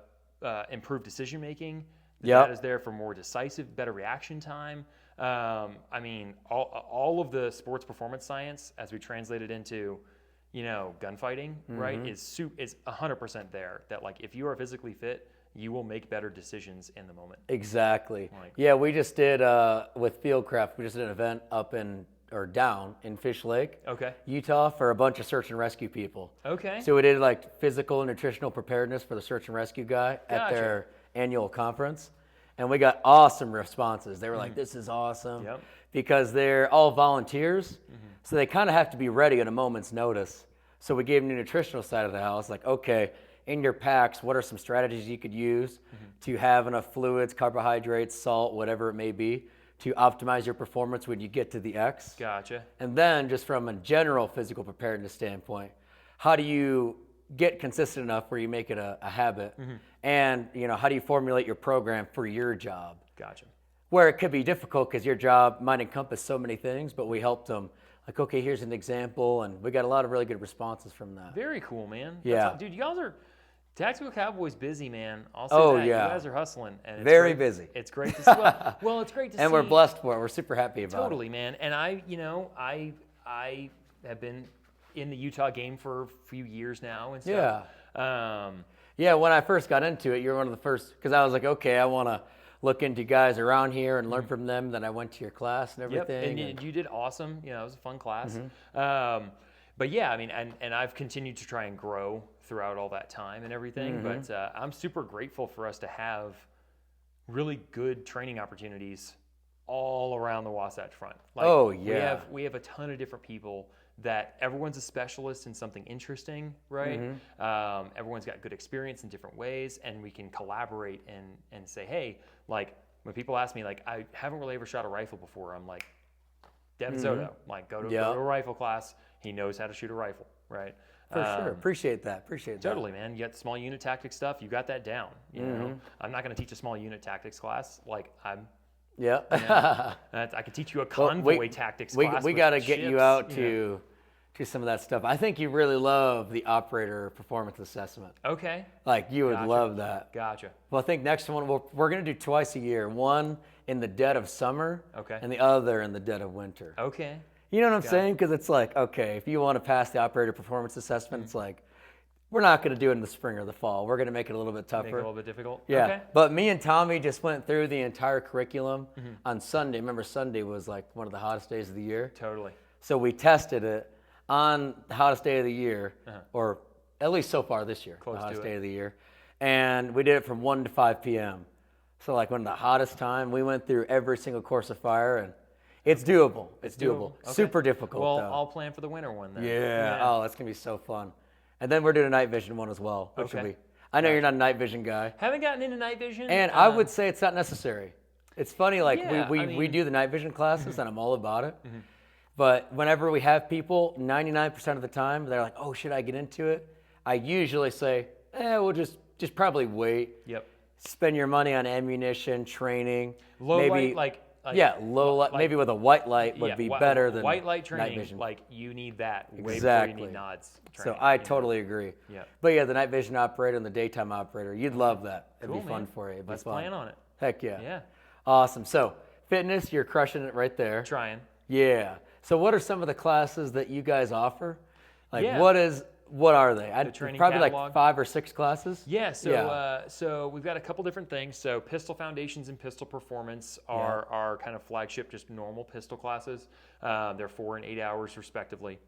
improved decision making. The data's there for more decisive, better reaction time. I mean, all of the sports performance science, as we translate it into, gunfighting, right, is 100% there. That like if you are physically fit, you will make better decisions in the moment. Exactly. We just did with Fieldcraft. We just did an event down in Fish Lake, Utah, for a bunch of search and rescue people. Okay. So we did like physical and nutritional preparedness for the search and rescue guy at their annual conference. And we got awesome responses. They were like, this is awesome. Because they're all volunteers. So they kind of have to be ready at a moment's notice. So we gave them the nutritional side of the house. Like, okay, in your packs, what are some strategies you could use to have enough fluids, carbohydrates, salt, whatever it may be, to optimize your performance when you get to the X. Gotcha. And then just from a general physical preparedness standpoint, how do you get consistent enough where you make it a habit? And, how do you formulate your program for your job? Gotcha. Where it could be difficult because your job might encompass so many things, but we helped them. Like, okay, here's an example, and we got a lot of really good responses from that. Very cool, man. Yeah. Dude, you guys are Tactical Cowboy's busy, man. I'll say that. You guys are hustling. And it's very great. busy. It's great to see. Well, it's great to see. And we're blessed for it. We're super happy about it. Totally, man. And I have been in the Utah game for a few years now and stuff. When I first got into it, you were one of the first, because I was like, okay, I want to look into guys around here and learn from them. Then I went to your class and everything. And you did awesome. It was a fun class. But yeah, I mean, and I've continued to try and grow throughout all that time and everything. But I'm super grateful for us to have really good training opportunities all around the Wasatch Front. Like, we have a ton of different people that everyone's a specialist in something interesting, right? Everyone's got good experience in different ways, and we can collaborate and say, hey, like when people ask me, like, I haven't really ever shot a rifle before, I'm like, Devin Soto, like go to a rifle class. He knows how to shoot a rifle, right? For sure. Appreciate that. Totally, man. You got small unit tactics stuff. You got that down. You know, I'm not going to teach a small unit tactics class. Like I can teach you a convoy tactics class. We got to get you out to some of that stuff. I think you really love the operator performance assessment. Okay. Like you would love that. Gotcha. Well, I think next one we're going to do twice a year. One in the dead of summer. Okay. And the other in the dead of winter. Okay. You know what I'm saying? Because it's like, okay, if you want to pass the operator performance assessment, it's like, we're not going to do it in the spring or the fall. We're going to make it a little bit tougher. Make it a little bit difficult? Yeah. Okay. But me and Tommy just went through the entire curriculum on Sunday. Remember, Sunday was like one of the hottest days of the year. Totally. So we tested it on the hottest day of the year, or at least so far this year, the hottest day of the year. And we did it from 1 to 5 p.m. So like one of the hottest time, we went through every single course of fire, and it's doable. It's doable. Okay. Super difficult, well, though. I'll plan for the winter one then. Yeah. Oh, that's going to be so fun. And then we're doing a night vision one as well, which will be, I know you're not a night vision guy. Haven't gotten into night vision. And I would say it's not necessary. It's funny, like we do the night vision classes, and I'm all about it. But whenever we have people, 99% of the time, they're like, oh, should I get into it? I usually say, we'll just probably wait. Yep. Spend your money on ammunition, training. Low maybe, light, low light. Maybe with a white light would be better than white light training. Night vision. Like you need that way exactly. before you need nods training. So I totally agree. Yeah. But yeah, the night vision operator and the daytime operator, you'd love that. It'd cool, be fun man. for you. Let's plan on it. Heck yeah. Yeah. Awesome. So fitness, you're crushing it right there. Trying. Yeah. So what are some of the classes that you guys offer? Like Yeah. what are they? training probably catalog. like 5 or 6 classes. Yeah, so we've got a couple different things. So pistol foundations and pistol performance are our kind of flagship, just normal pistol classes. They're 4 and 8 hours respectively.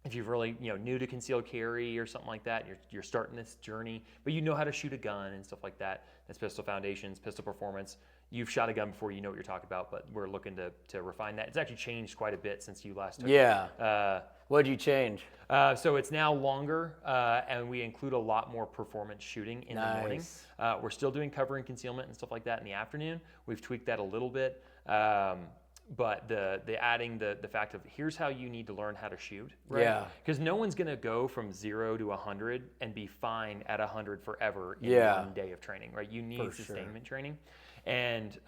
If you're really new to concealed carry or something like that, you're starting this journey, but you know how to shoot a gun and stuff like that. That's pistol foundations, pistol performance. You've shot a gun before, you know what you're talking about, but we're looking to refine that. It's actually changed quite a bit since you last took it. What'd you change? So it's now longer, and we include a lot more performance shooting in the morning. We're still doing cover and concealment and stuff like that in the afternoon. We've tweaked that a little bit, but the adding the fact of here's how you need to learn how to shoot, right? Yeah. Because no one's going to go from 0 to 100 and be fine at 100 forever in 1 day of training, right? You need sustainment training. And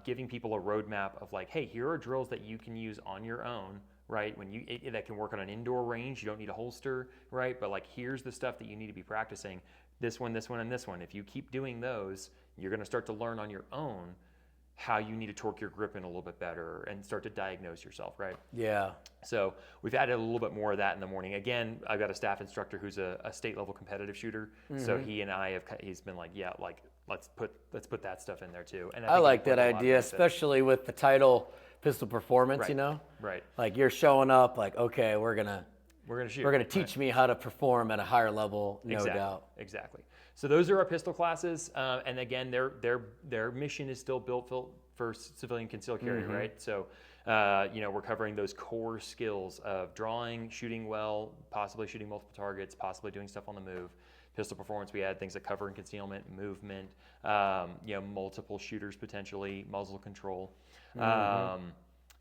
giving people a roadmap of like, hey, here are drills that you can use on your own, right? That can work on an indoor range. You don't need a holster, right? But like, here's the stuff that you need to be practicing. This one, and this one. If you keep doing those, you're going to start to learn on your own how you need to torque your grip in a little bit better and start to diagnose yourself, right? Yeah. So we've added a little bit more of that in the morning. Again, I've got a staff instructor who's a state level competitive shooter. So he and I he's been like, yeah, like let's put that stuff in there too. And I like that idea, especially with the title pistol performance, Right. Like you're showing up like, okay, we're gonna shoot. We're gonna teach me how to perform at a higher level, no doubt. Exactly. So those are our pistol classes, and again, their mission is still built for civilian concealed carry, right? So, we're covering those core skills of drawing, shooting well, possibly shooting multiple targets, possibly doing stuff on the move. Pistol performance, we add things like cover and concealment, movement, multiple shooters potentially, muzzle control.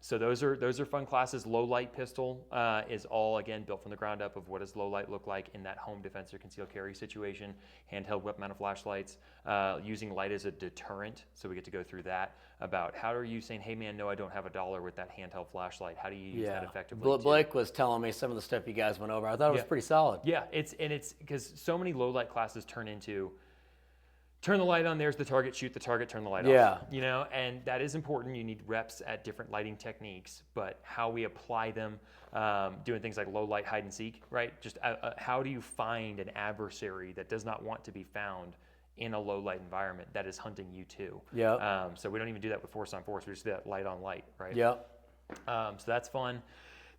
So those are fun classes. Low light pistol is all, again, built from the ground up of what does low light look like in that home defense or concealed carry situation. Handheld weapon mounted flashlights, using light as a deterrent. So we get to go through that about how are you saying, hey man, no, I don't have $1 with that handheld flashlight. How do you use that effectively? Blake was telling me some of the stuff you guys went over. I thought it was pretty solid. Yeah, it's because so many low light classes turn into turn the light on, there's the target, shoot the target, turn the light off. And that is important. You need reps at different lighting techniques, but how we apply them, doing things like low light hide and seek, right? Just how do you find an adversary that does not want to be found in a low light environment that is hunting you too? So we don't even do that with force on force. We just do that light on light, right? So that's fun.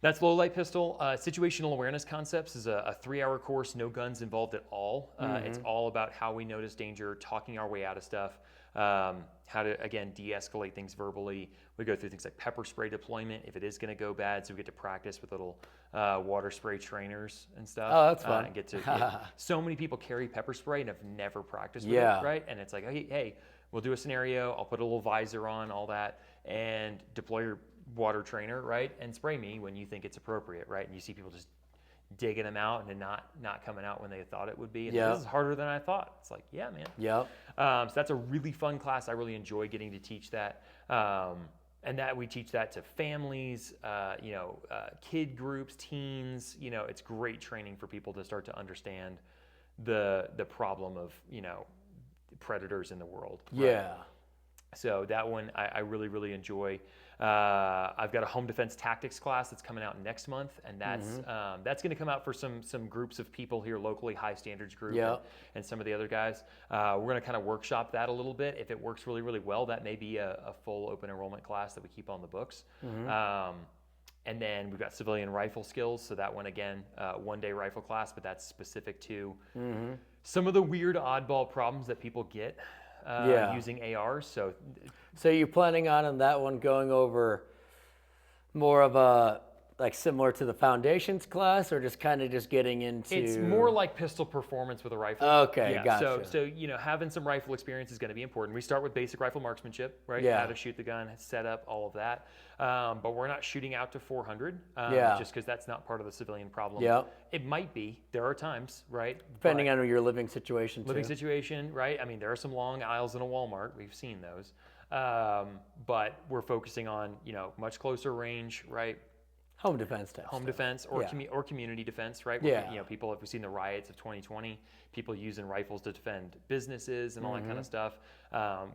That's low light pistol. Situational awareness concepts is a 3-hour course, no guns involved at all. It's all about how we notice danger, talking our way out of stuff, how to, again, de-escalate things verbally. We go through things like pepper spray deployment if it is going to go bad, so we get to practice with little water spray trainers and stuff. Oh, that's fun. And so many people carry pepper spray and have never practiced with it, right? And it's like, hey, we'll do a scenario, I'll put a little visor on, all that, and deploy your water trainer, right, and spray me when you think it's appropriate, right? And you see people just digging them out and not coming out when they thought it would be. And this is harder than I thought. It's like, yeah, man. So that's a really fun class. I really enjoy getting to teach that, and that we teach that to families, kid groups, teens. It's great training for people to start to understand the problem of predators in the world. Right? So that one I really, really enjoy. I've got a home defense tactics class that's coming out next month, and that's going to come out for some groups of people here locally, High Standards Group and some of the other guys. We're going to kind of workshop that a little bit. If it works really, really well, that may be a full open enrollment class that we keep on the books. And then we've got civilian rifle skills. So that one, again, 1-day rifle class, but that's specific to some of the weird oddball problems that people get using ARs. So you're planning on that one going over more of a, like similar to the foundations class, or just kind of just getting into? It's more like pistol performance with a rifle. Okay, gotcha. So having some rifle experience is going to be important. We start with basic rifle marksmanship, right? How to shoot the gun, set up, all of that. But we're not shooting out to 400, just because that's not part of the civilian problem. It might be. There are times, right? Depending on your living situation, Living situation, right? I mean, there are some long aisles in a Walmart. We've seen those. But we're focusing on, much closer range, right? Home defense type home stuff. defense or Yeah. or community defense, right? Yeah. You know, people have seen the riots of 2020, people using rifles to defend businesses and all that kind of stuff,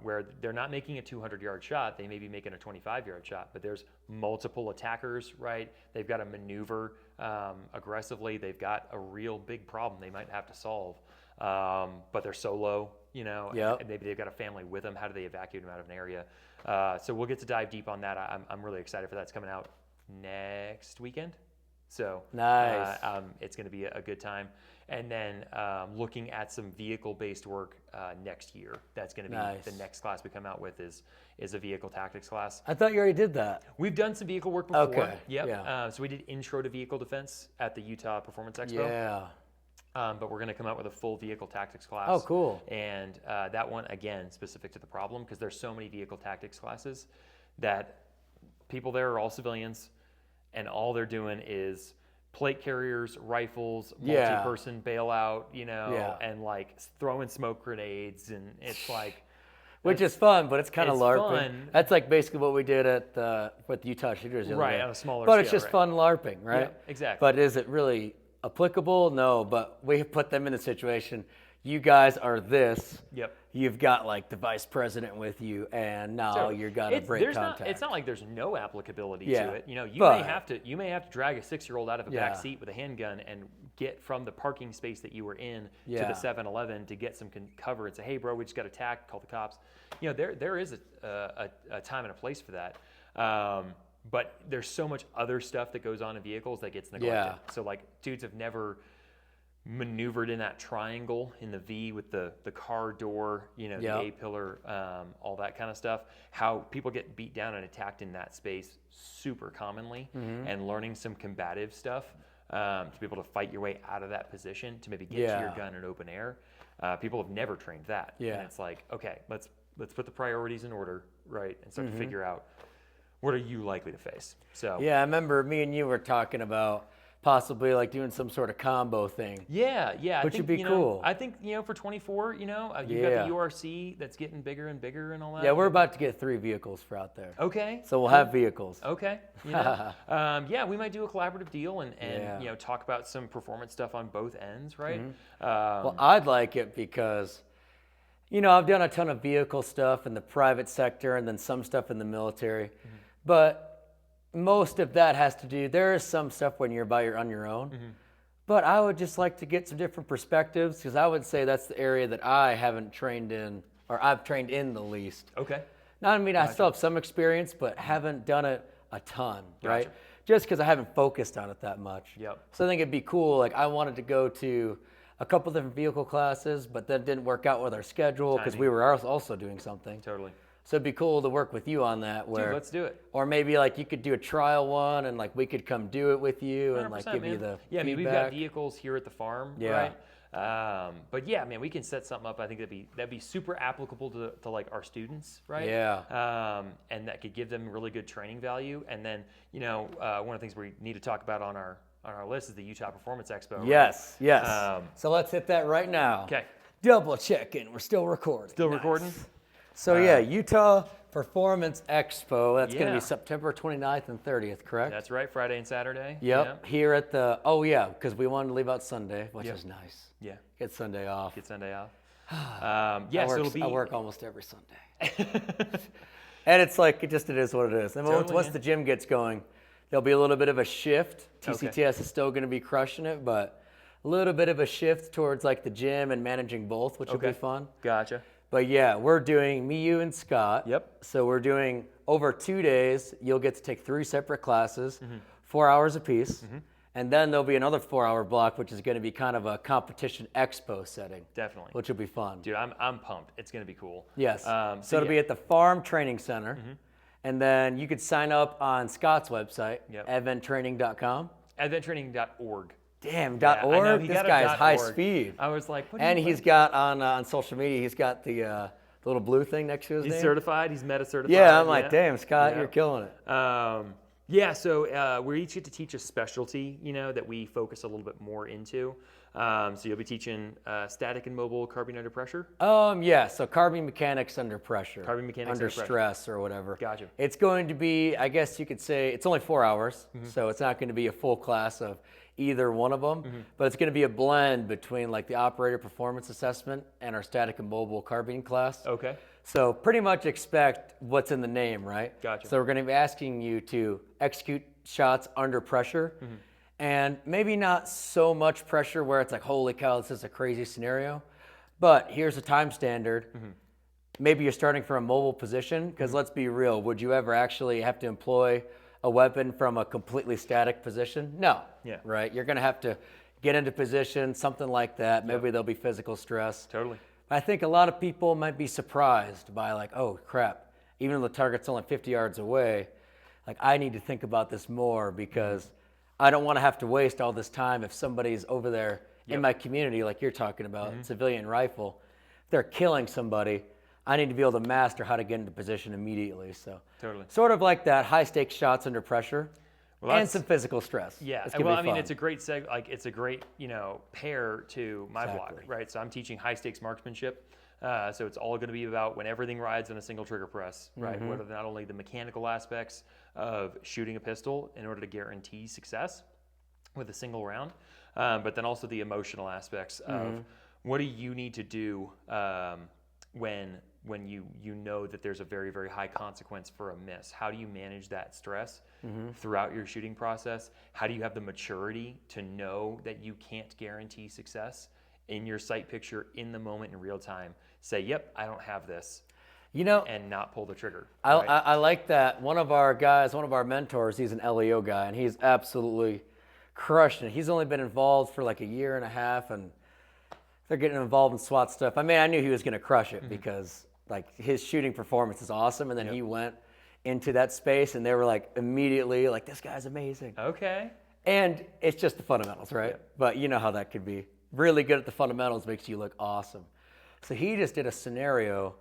where they're not making a 200-yard shot, they may be making a 25-yard shot, but there's multiple attackers, right? They've got to maneuver aggressively. They've got a real big problem they might have to solve, but they're solo, you know, and maybe they've got a family with them. How do they evacuate them out of an area? So we'll get to dive deep on that. I'm really excited for that. It's coming out next weekend, so nice. It's going to be a good time. And then looking at some vehicle-based work next year. That's going to be the next class we come out with is a vehicle tactics class. I thought you already did that. We've done some vehicle work before. Okay. Yep. Yeah. So we did intro to vehicle defense at the Utah Performance Expo. Yeah. But we're going to come out with a full vehicle tactics class. Oh, cool. And that one, again, specific to the problem, because there's so many vehicle tactics classes that people there are all civilians, and all they're doing is plate carriers, rifles, multi-person bailout, you know, and like throwing smoke grenades, and it's like... Which is fun, but it's kind of LARPing. Fun. That's like basically what we did with the Utah shooters the other day. On a smaller but scale, it's just fun LARPing, right? Yeah, exactly. But is it really applicable? No, but we put them in the situation. You guys are this. Yep. You've got like the vice president with you, and now you're gonna break contact. It's not like there's no applicability to it. You know, you may have to drag a 6-year-old out of a back seat with a handgun and get from the parking space that you were in to the 7-Eleven to get some cover and say, "Hey, bro, we just got attacked. Call the cops." You know, there is a time and a place for that. But there's so much other stuff that goes on in vehicles that gets neglected. So like dudes have never maneuvered in that triangle in the V with the car door, you know, the A-pillar, all that kind of stuff. How people get beat down and attacked in that space super commonly, and learning some combative stuff to be able to fight your way out of that position to maybe get to your gun in open air. People have never trained that. And it's like, okay, let's put the priorities in order, right, and start to figure out what are you likely to face. So I remember me and you were talking about possibly like doing some sort of combo thing. Which would be cool. I think, you know, for 24, you know, you've got the URC that's getting bigger and bigger and all that. Yeah, we're about to get 3 vehicles for out there. Okay. So we'll have vehicles. Okay. You know, we might do a collaborative deal and you know, talk about some performance stuff on both ends, right? Well, I'd like it because, you know, I've done a ton of vehicle stuff in the private sector and then some stuff in the military, but most of that has to do, there is some stuff when you're on your own, but I would just like to get some different perspectives, because I would say that's the area that I haven't trained in, or I've trained in the least. Okay. Now, I mean, I still have some experience, but haven't done it a ton, right? Just because I haven't focused on it that much. So I think it'd be cool. Like, I wanted to go to a couple different vehicle classes, but that didn't work out with our schedule because we were also doing something. Totally. So it'd be cool to work with you on that. Dude, let's do it. Or maybe like you could do a trial one, and like we could come do it with you and like give you the feedback. I mean, we've got vehicles here at the farm, right? But yeah, man, we can set something up. I think that'd be super applicable to like our students, right? And that could give them really good training value. And then, you know, one of the things we need to talk about on our list is the Utah Performance Expo. Right? Yes. So let's hit that right now. Okay. Double checking. We're still recording. Still recording? So Utah Performance Expo, that's going to be September 29th and 30th, correct? That's right, Friday and Saturday. Yep, here at the, because we wanted to leave out Sunday, which is nice. Get Sunday off. I work almost every Sunday. And it's like, it is what it is. And once the gym gets going, there'll be a little bit of a shift. TCTS is still going to be crushing it, but a little bit of a shift towards like the gym and managing both, which will be fun. Gotcha. But yeah, we're doing me, you, and Scott. So we're doing over 2 days. You'll get to take 3 separate classes, 4 hours apiece. And then there'll be another 4-hour block, which is going to be kind of a competition expo setting. Definitely. Which will be fun. Dude, I'm pumped. It's going to be cool. Yes. So it'll be at the Farm Training Center. And then you could sign up on Scott's website, adventtraining.com. Adventtraining.org. Damn, .org? This guy is high speed. I was like, what? And he's got on social media, he's got the little blue thing next to his name. He's certified. He's meta certified. Yeah, I'm like, damn, Scott, you're killing it. So we each get to teach a specialty, you know, that we focus a little bit more into. So you'll be teaching static and mobile carbine under pressure? Yeah, so carbine mechanics under pressure. Carbine mechanics under under pressure. stress or whatever. Gotcha. It's going to be, I guess you could say, it's only 4 hours, so it's not going to be a full class of either one of them, but it's going to be a blend between like the operator performance assessment and our static and mobile carbine class. Okay. So pretty much expect what's in the name, right? Gotcha. So we're going to be asking you to execute shots under pressure, and maybe not so much pressure where it's like, holy cow, this is a crazy scenario, but here's a time standard. Maybe you're starting from a mobile position, because let's be real, would you ever actually have to employ a weapon from a completely static position? No. Yeah. Right? You're going to have to get into position, something like that. Maybe there'll be physical stress. Totally. I think a lot of people might be surprised by like, oh crap, even though the target's only 50 yards away, like I need to think about this more, because I don't want to have to waste all this time if somebody's over there in my community, like you're talking about, civilian rifle, if they're killing somebody, I need to be able to master how to get into position immediately. So Totally. sort of like that, high stakes shots under pressure, and some physical stress. Yeah, It's gonna well, be I mean, fun. it's a great it's a great pair to my block, Exactly. right? So I'm teaching high stakes marksmanship. So it's all going to be about when everything rides on a single trigger press, right? What are not only the mechanical aspects of shooting a pistol in order to guarantee success with a single round, but then also the emotional aspects of what do you need to do when you know that there's a very, very high consequence for a miss. How do you manage that stress throughout your shooting process? How do you have the maturity to know that you can't guarantee success in your sight picture in the moment in real time? Say, yep, I don't have this, and not pull the trigger. Right? I like that. One of our guys, one of our mentors, he's an LEO guy, and he's absolutely crushing it. He's only been involved for like a year and a half, and they're getting involved in SWAT stuff. I mean, I knew he was going to crush it because like his shooting performance is awesome, and then he went into that space, and they were like immediately like, this guy's amazing. Okay. And it's just the fundamentals, right? But you know how that could be. Really good at the fundamentals makes you look awesome. So he just did a scenario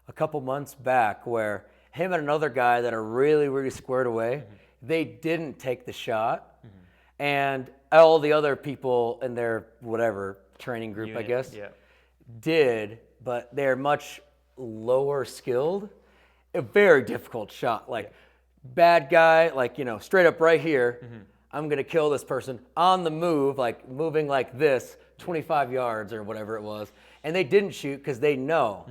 a couple months back where him and another guy that are really, really squared away, they didn't take the shot. And all the other people in their whatever training group, I guess, did, but they're much lower skilled. A very difficult shot. Like bad guy, like, straight up right here, I'm going to kill this person on the move, like moving like this, 25 yards or whatever it was. And they didn't shoot because they know,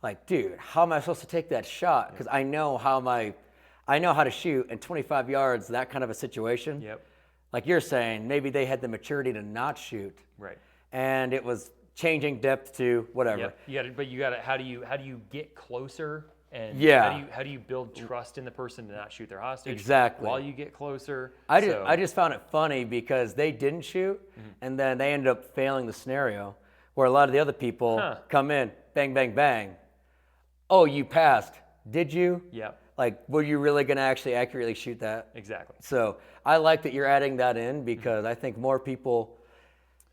like, dude, how am I supposed to take that shot? Because I know how to shoot in 25 yards, that kind of a situation. Yep. Like you're saying, maybe they had the maturity to not shoot. Right. And it was changing depth to whatever. Yep. You got to. How do you get closer? And how do you build trust in the person to not shoot their hostage? Exactly. While you get closer. I just found it funny because they didn't shoot, and then they ended up failing the scenario where a lot of the other people come in, bang, bang, bang. Oh, you passed. Did you? Yeah. Like, were you really going to actually accurately shoot that? Exactly. So I like that you're adding that in because I think more people,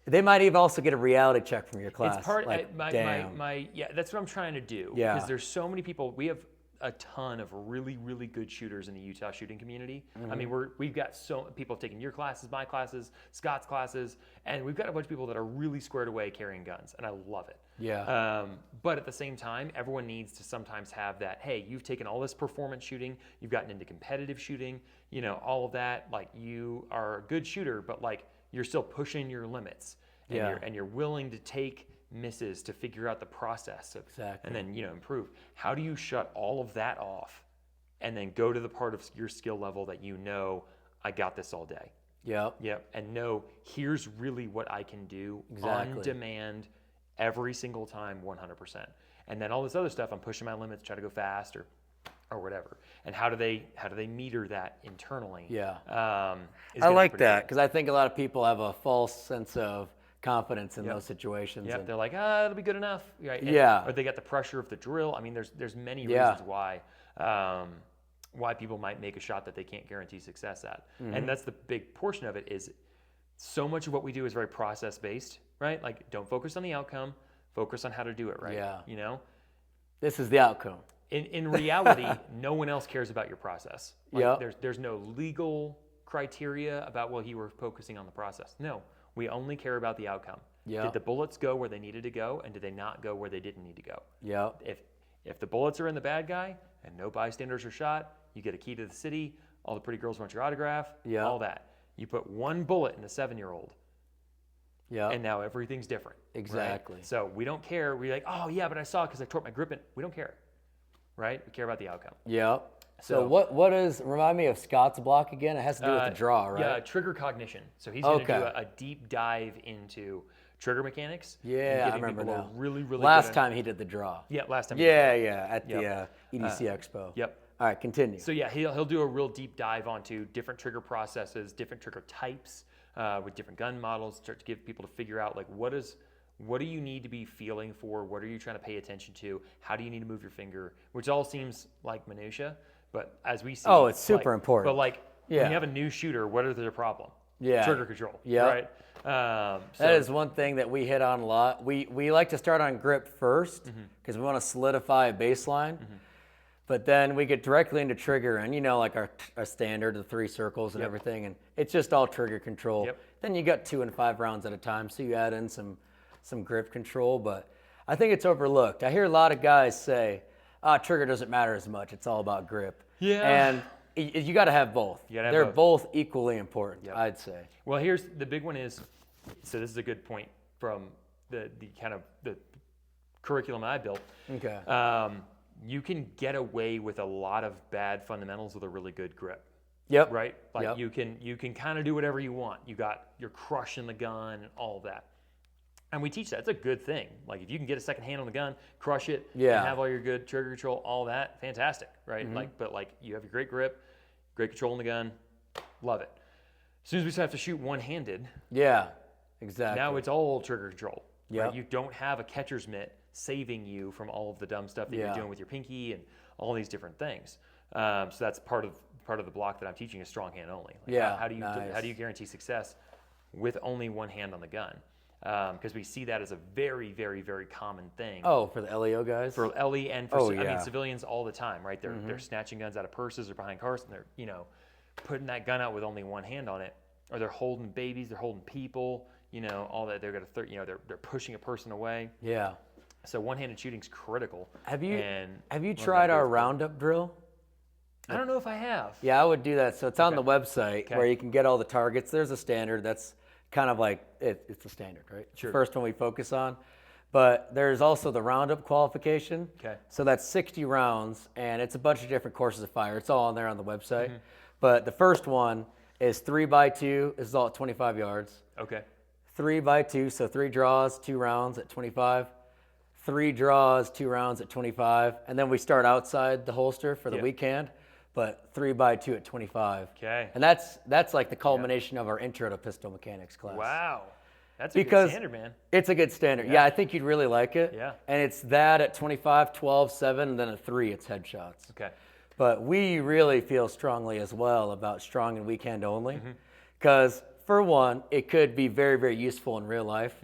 they might even also get a reality check from your class. It's part like, that's what I'm trying to do. Yeah. Because there's so many people. We have a ton of really, really good shooters in the Utah shooting community. I mean, we've got people taking your classes, my classes, Scott's classes, and we've got a bunch of people that are really squared away carrying guns, and I love it. Yeah. But at the same time, everyone needs to sometimes have that, hey, you've taken all this performance shooting, you've gotten into competitive shooting, all of that, like you are a good shooter, but like you're still pushing your limits, and you're willing to take misses to figure out the process and then improve. How do you shut all of that off and then go to the part of your skill level that I got this all day? Yep. And know here's really what I can do on demand every single time, 100%. And then all this other stuff, I'm pushing my limits, try to go fast or whatever. And how do they meter that internally? Yeah. I like that because I think a lot of people have a false sense of confidence in those situations. Yeah, they're like, it'll be good enough. Right? Or they got the pressure of the drill. I mean, there's many reasons why people might make a shot that they can't guarantee success at. And that's the big portion of it is so much of what we do is very process based, right? Like don't focus on the outcome, focus on how to do it right. Yeah. This is the outcome. In reality, no one else cares about your process. Like, Yeah. There's no legal criteria about, well, you were focusing on the process. No. We only care about the outcome. Yeah. Did the bullets go where they needed to go, and did they not go where they didn't need to go? Yeah. If the bullets are in the bad guy and no bystanders are shot, you get a key to the city. All the pretty girls want your autograph. Yeah. All that. You put one bullet in a 7-year-old. Yeah. And now everything's different. Exactly. Right? So we don't care. We're like, oh yeah, but I saw it because I tore my grip in. We don't care. Right? We care about the outcome. Yeah. So what is, remind me of Scott's block again? It has to do with the draw, right? Yeah, trigger cognition. So he's going to do a deep dive into trigger mechanics. Yeah, I remember now. Really, really last time he did the draw. Yeah, last time. Yeah, at the EDC Expo. Yep. All right, continue. So yeah, he'll do a real deep dive onto different trigger processes, different trigger types, with different gun models, start to give people to figure out like what do you need to be feeling for? What are you trying to pay attention to? How do you need to move your finger? Which all seems like minutia, but as we see, it's super important. But like when you have a new shooter, what are their problem? Yeah. Trigger control. Yeah. Right. That is one thing that we hit on a lot. We like to start on grip first because we want to solidify a baseline. But then we get directly into trigger and, like our standard, the 3 circles and everything. And it's just all trigger control. Yep. Then you got 2 and 5 rounds at a time. So you add in some grip control. But I think it's overlooked. I hear a lot of guys say, trigger doesn't matter as much. It's all about grip. Yeah. And you got to have both. They're both equally important, I'd say. Well, here's the big one is, so this is a good point from the kind of the curriculum I built. Okay. You can get away with a lot of bad fundamentals with a really good grip. Yep. Right? Like you can kind of do whatever you want. You're crushing the gun and all of that. And we teach that. It's a good thing. Like if you can get a second hand on the gun, crush it, and have all your good trigger control, all that, fantastic, right? But you have your great grip, great control on the gun, love it. As soon as we have to shoot one-handed, exactly. now it's all trigger control. Yeah. Right? You don't have a catcher's mitt saving you from all of the dumb stuff that you're doing with your pinky and all these different things. So that's part of the block that I'm teaching is strong hand only. How do you guarantee success with only one hand on the gun? Because we see that as a very, very, very common thing. Oh, for the LEO guys? For LE and for civilians all the time, right? They're snatching guns out of purses or behind cars, and they're putting that gun out with only one hand on it, or they're holding babies, they're holding people, all that. They're gonna they're pushing a person away. Yeah. So one-handed shooting's critical. Have you tried our roundup drill? I don't know if I have. Yeah, I would do that. So it's on the website where you can get all the targets. There's a standard that's kind of like it's the standard, right? It's the first one we focus on. But there's also the roundup qualification. Okay. So that's 60 rounds, and it's a bunch of different courses of fire. It's all on there on the website. But the first one is 3x2. This is all at 25 yards. Okay. 3x2, so 3 draws, 2 rounds at 25. 3 draws, 2 rounds at 25, and then we start outside the holster for the weak hand, but 3x2 at 25. Okay. And that's like the culmination of our intro to pistol mechanics class. Wow. That's a good standard, man. It's a good standard. Yeah, I think you'd really like it. Yeah. And it's that at 25, 12, 7, and then at 3, it's headshots. Okay. But we really feel strongly as well about strong and weak hand only, because for one, it could be very, very useful in real life.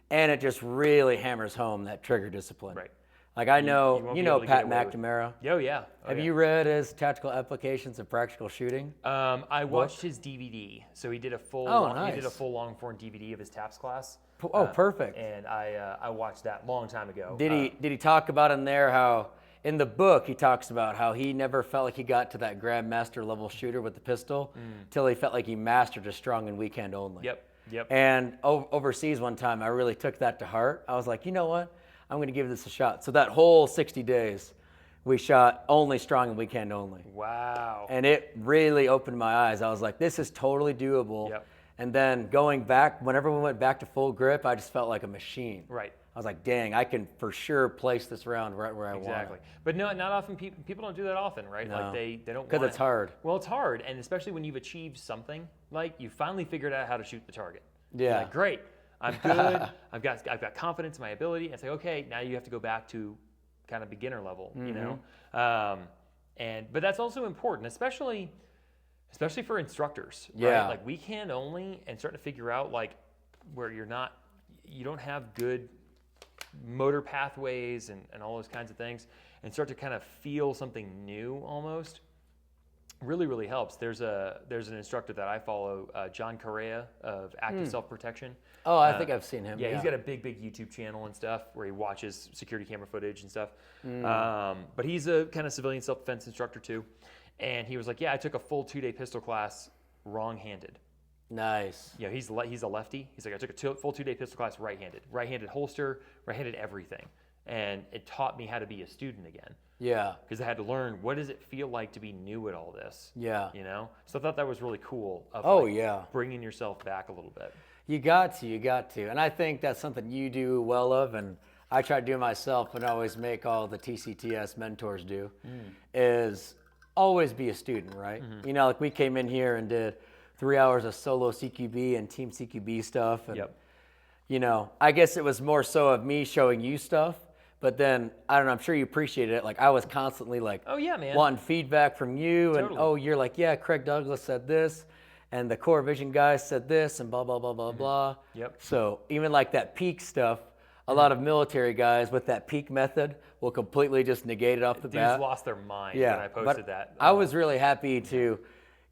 And it just really hammers home that trigger discipline. Right. Like I know, you know Pat McNamara. Oh, yeah. Have you read his Tactical Applications of Practical Shooting? I watched his DVD. So he did a full he did a full long form DVD of his TAPS class. Perfect. And I watched that long time ago. Did he talk about in there how in the book he talks about how he never felt like he got to that grandmaster level shooter with the pistol till he felt like he mastered a strong and weak hand only. Yep. And overseas one time, I really took that to heart. I was like, you know what? I'm going to give this a shot. So that whole 60 days, we shot only strong and weak hand only. Wow. And it really opened my eyes. I was like, this is totally doable. Yep. And then going back, whenever we went back to full grip, I just felt like a machine. Right. I was like, dang, I can for sure place this round right where I want it. Exactly. But no, not often. People don't do that often, right? No. Like they don't. Because it's hard. Well, it's hard, and especially when you've achieved something, like you finally figured out how to shoot the target. Yeah. You're like, great. I'm good. I've got confidence in my ability. And it's like, okay, now you have to go back to kind of beginner level, but that's also important, especially for instructors, right? Yeah. Like we can only and start to figure out like where you don't have good motor pathways and all those kinds of things, and start to kind of feel something new almost. really, really helps. There's an instructor that I follow, John Correa of Active Self-Protection. Oh, I think I've seen him. Yeah, he's got a big YouTube channel and stuff where he watches security camera footage and stuff. But he's a kind of civilian self-defense instructor too. And he was like, yeah, I took a full 2-day pistol class wrong-handed. Nice. You know, he's a lefty. He's like, I took a full 2-day pistol class right-handed holster, right-handed everything. And it taught me how to be a student again. Yeah. Because I had to learn, what does it feel like to be new at all this? Yeah. You know? So I thought that was really cool. Bringing yourself back a little bit. You got to. And I think that's something you do well of, and I try to do myself and always make all the TCTS mentors do, is always be a student, right? You know, like we came in here and did 3 hours of solo CQB and team CQB stuff. And, you know, I guess it was more so of me showing you stuff. But then, I don't know, I'm sure you appreciated it. Like, I was constantly like, oh, yeah, man, wanting feedback from you. Totally. And, oh, you're like, yeah, Craig Douglas said this. And the Core Vision guys said this and blah, blah, blah, blah, blah. Yep. So even like that peak stuff, a lot of military guys with that peak method will completely just negate it off the bat. Dudes lost their mind when I posted that. I was really happy to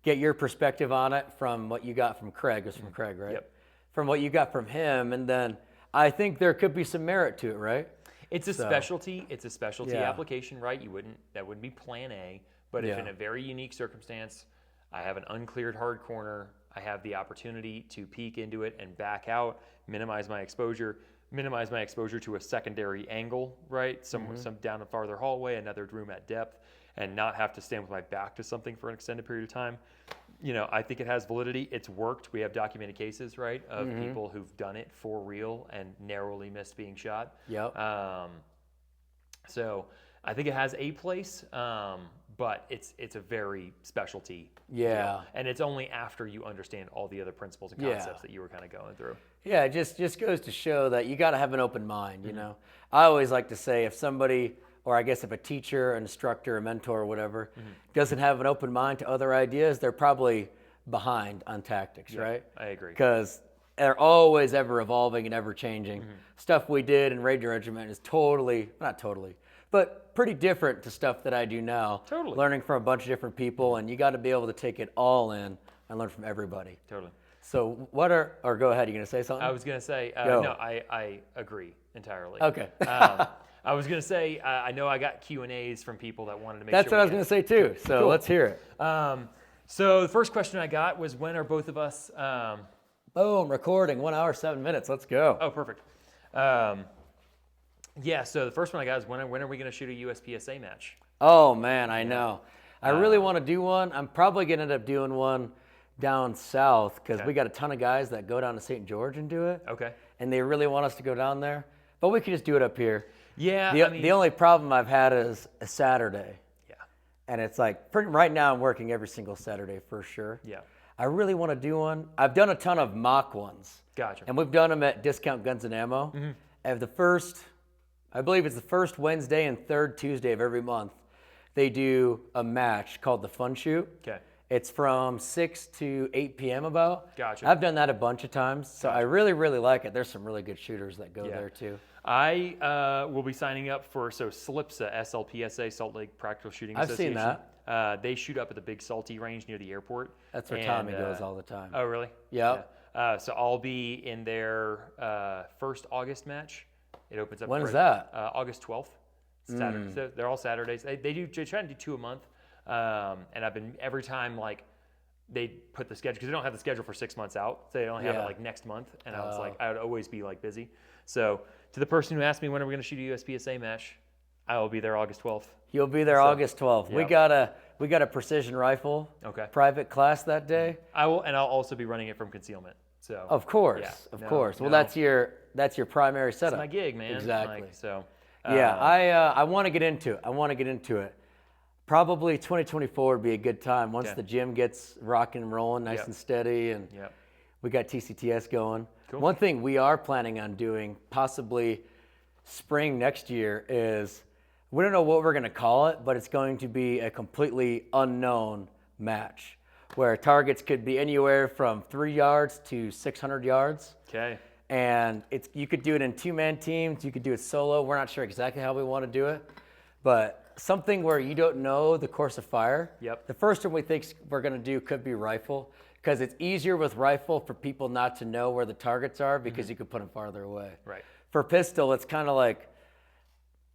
get your perspective on it from what you got from Craig. It was from Craig, right? Yep. From what you got from him. And then I think there could be some merit to it, right? It's a specialty. It's a specialty application, right? That wouldn't be plan A. But if in a very unique circumstance, I have an uncleared hard corner, I have the opportunity to peek into it and back out, minimize my exposure to a secondary angle, right? Some down a farther hallway, another room at depth, and not have to stand with my back to something for an extended period of time. You know, I think it has validity. It's worked. We have documented cases, right, of people who've done it for real and narrowly missed being shot. Yep. So I think it has a place, but it's a very specialty. Yeah. deal. And it's only after you understand all the other principles and concepts that you were kind of going through. Yeah, it just goes to show that you got to have an open mind, you know. I always like to say if somebody, or I guess if a teacher, an instructor, a mentor, or whatever, doesn't have an open mind to other ideas, they're probably behind on tactics, right? I agree. Because they're always ever evolving and ever changing. Stuff we did in Ranger Regiment is not totally, but pretty different to stuff that I do now. Totally. Learning from a bunch of different people, and you got to be able to take it all in and learn from everybody. Totally. So or go ahead, you going to say something? I was going to say, no, I agree entirely. Okay. I was going to say, I know I got Q&As from people that wanted to make That's sure. That's what I was going to say too. So Cool. Let's hear it. So the first question I got was, when are both of us... Boom, recording, 1 hour, 7 minutes. Let's go. Oh, perfect. Yeah, so the first one I got is, when are we going to shoot a USPSA match? Oh, man, I know. I really want to do one. I'm probably going to end up doing one down south because we got a ton of guys that go down to St. George and do it. Okay. And they really want us to go down there. But we could just do it up here. Yeah, The only problem I've had is a Saturday. Yeah. And it's like, right now I'm working every single Saturday for sure. Yeah. I really want to do one. I've done a ton of mock ones. Gotcha. And we've done them at Discount Guns and Ammo. And I believe it's the first Wednesday and third Tuesday of every month, they do a match called the Fun Shoot. Okay. It's from 6 to 8 p.m. about. Gotcha. I've done that a bunch of times, so I really, really like it. There's some really good shooters that go there too. I will be signing up for SLPSA, SLPSA, Salt Lake Practical Shooting Association. I've seen that. They shoot up at the Big Salty range near the airport. That's where Tommy goes all the time. Oh, really? Yep. Yeah. So I'll be in their first August match. It opens up. When is that? August 12th. Saturday. So they're all Saturdays. They try to do 2 a month. And I've been, every time, like, they put the schedule, because they don't have the schedule for 6 months out. So they only have it like next month. And I was like, I would always be like busy. So to the person who asked me when are we going to shoot a USPSA match, I will be there August 12th. You'll be there August 12th. Yep. We got a precision rifle private class that day. I'll also be running it from concealment. So of course. Well, that's your primary setup. It's my gig, man. Exactly. Like, I want to get into it. Probably 2024 would be a good time once the gym gets rocking and rolling nice and steady, and we got TCTS going. Cool. One thing we are planning on doing, possibly spring next year, is we don't know what we're going to call it, but it's going to be a completely unknown match where targets could be anywhere from 3 yards to 600 yards. Okay. And you could do it in 2-man teams. You could do it solo. We're not sure exactly how we want to do it, but something where you don't know the course of fire. Yep. The first one we think we're going to do could be rifle, because it's easier with rifle for people not to know where the targets are because you can put them farther away. Right. For pistol, it's kind of like,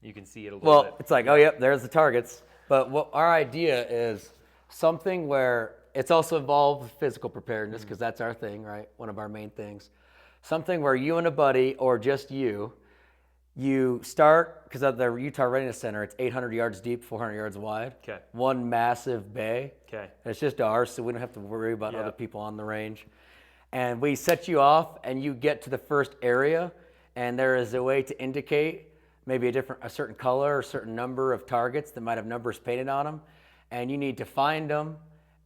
You can see it a little bit. it's like, oh, yep, there's the targets. But what our idea is something where it's also involved with physical preparedness, because that's our thing, right? One of our main things. Something where you and a buddy, or just you start, because at the Utah Readiness Center, it's 800 yards deep, 400 yards wide. Okay. One massive bay. Okay. And it's just ours, so we don't have to worry about other people on the range. And we set you off, and you get to the first area, and there is a way to indicate maybe a certain color or a certain number of targets that might have numbers painted on them, and you need to find them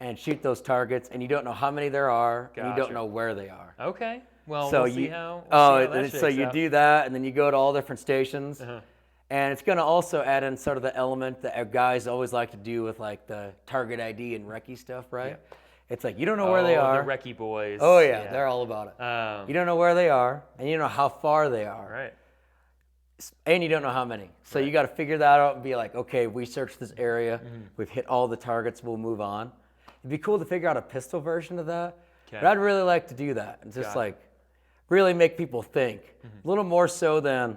and shoot those targets, and you don't know how many there are, and you don't know where they are. Okay. Well, So we'll you, see how that so shakes you out. do that, and then you go to all different stations, and it's going to also add in sort of the element that guys always like to do with like the target ID and recce stuff, right? Yeah. It's like you don't know where they are. The recce boys. Oh yeah, they're all about it. You don't know where they are, and you don't know how far they are, Right. and you don't know how many. So you got to figure that out and be like, okay, we searched this area, we've hit all the targets, we'll move on. It'd be cool to figure out a pistol version of that, but I'd really like to do that and just like really make people think a little more so than,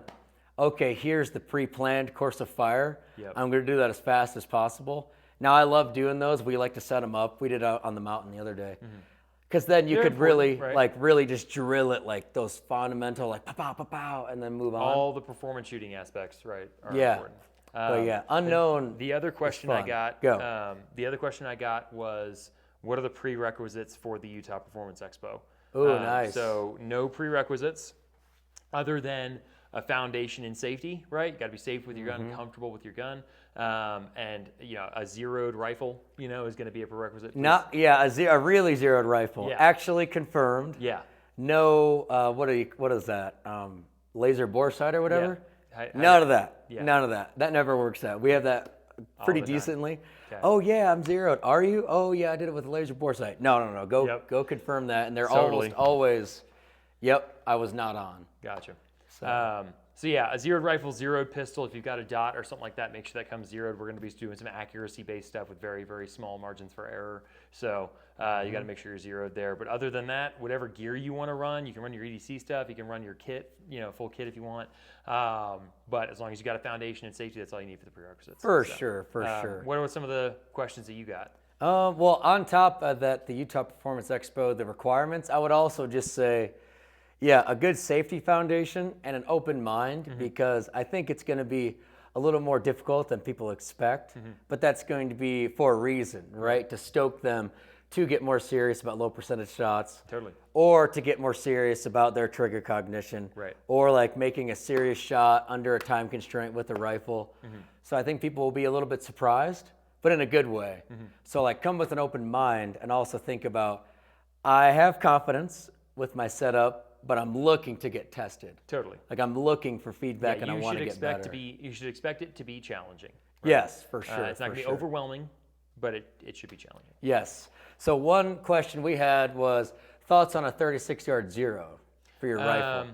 okay, here's the pre-planned course of fire. I'm going to do that as fast as possible. Now, I love doing those. We like to set them up. We did it out on the mountain the other day. Because then you could really, like, really just drill it, like those fundamental, like, pow, pow, pow, pow, and then move on. All the performance shooting aspects, right, are Yeah. important. But yeah, unknown. The other question I got, Go. the other question I got was, what are the prerequisites for the Utah Performance Expo? Oh, nice. So no prerequisites other than a foundation in safety, right? You got to be safe with your gun, comfortable with your gun, and a zeroed rifle, is going to be a prerequisite. A really zeroed rifle, actually confirmed. Yeah. No, what is that? Laser bore sight or whatever. Yeah. None of that. Yeah. None of that. That never works out. We have that pretty the time. decently. Okay. Oh yeah, I'm zeroed. Are you? Oh yeah, I did it with a laser bore sight. No. Go confirm that. And they're almost always. Yep, I was not on. Gotcha. So yeah, a zeroed rifle, zeroed pistol. If you've got a dot or something like that, make sure that comes zeroed. We're going to be doing some accuracy-based stuff with very, very small margins for error. So you got to make sure you're zeroed there. But other than that, whatever gear you want to run, you can run your EDC stuff. You can run your kit, full kit if you want. But as long as you got a foundation and safety, that's all you need for the prerequisites. For sure. What are some of the questions that you got? Well, on top of that, the Utah Performance Expo, the requirements, I would also just say, a good safety foundation and an open mind, because I think it's going to be a little more difficult than people expect, but that's going to be for a reason, right? To stoke them to get more serious about low percentage shots. Totally. Or to get more serious about their trigger cognition. Right. Or like making a serious shot under a time constraint with a rifle. So I think people will be a little bit surprised, but in a good way. So like come with an open mind and also think about, I have confidence with my setup, but I'm looking to get tested. Totally. Like I'm looking for feedback and I want to get better. You should expect it to be challenging. Right? Yes, for sure. It's not going to be overwhelming, but it should be challenging. Yes. So one question we had was thoughts on a 36-yard zero for your rifle.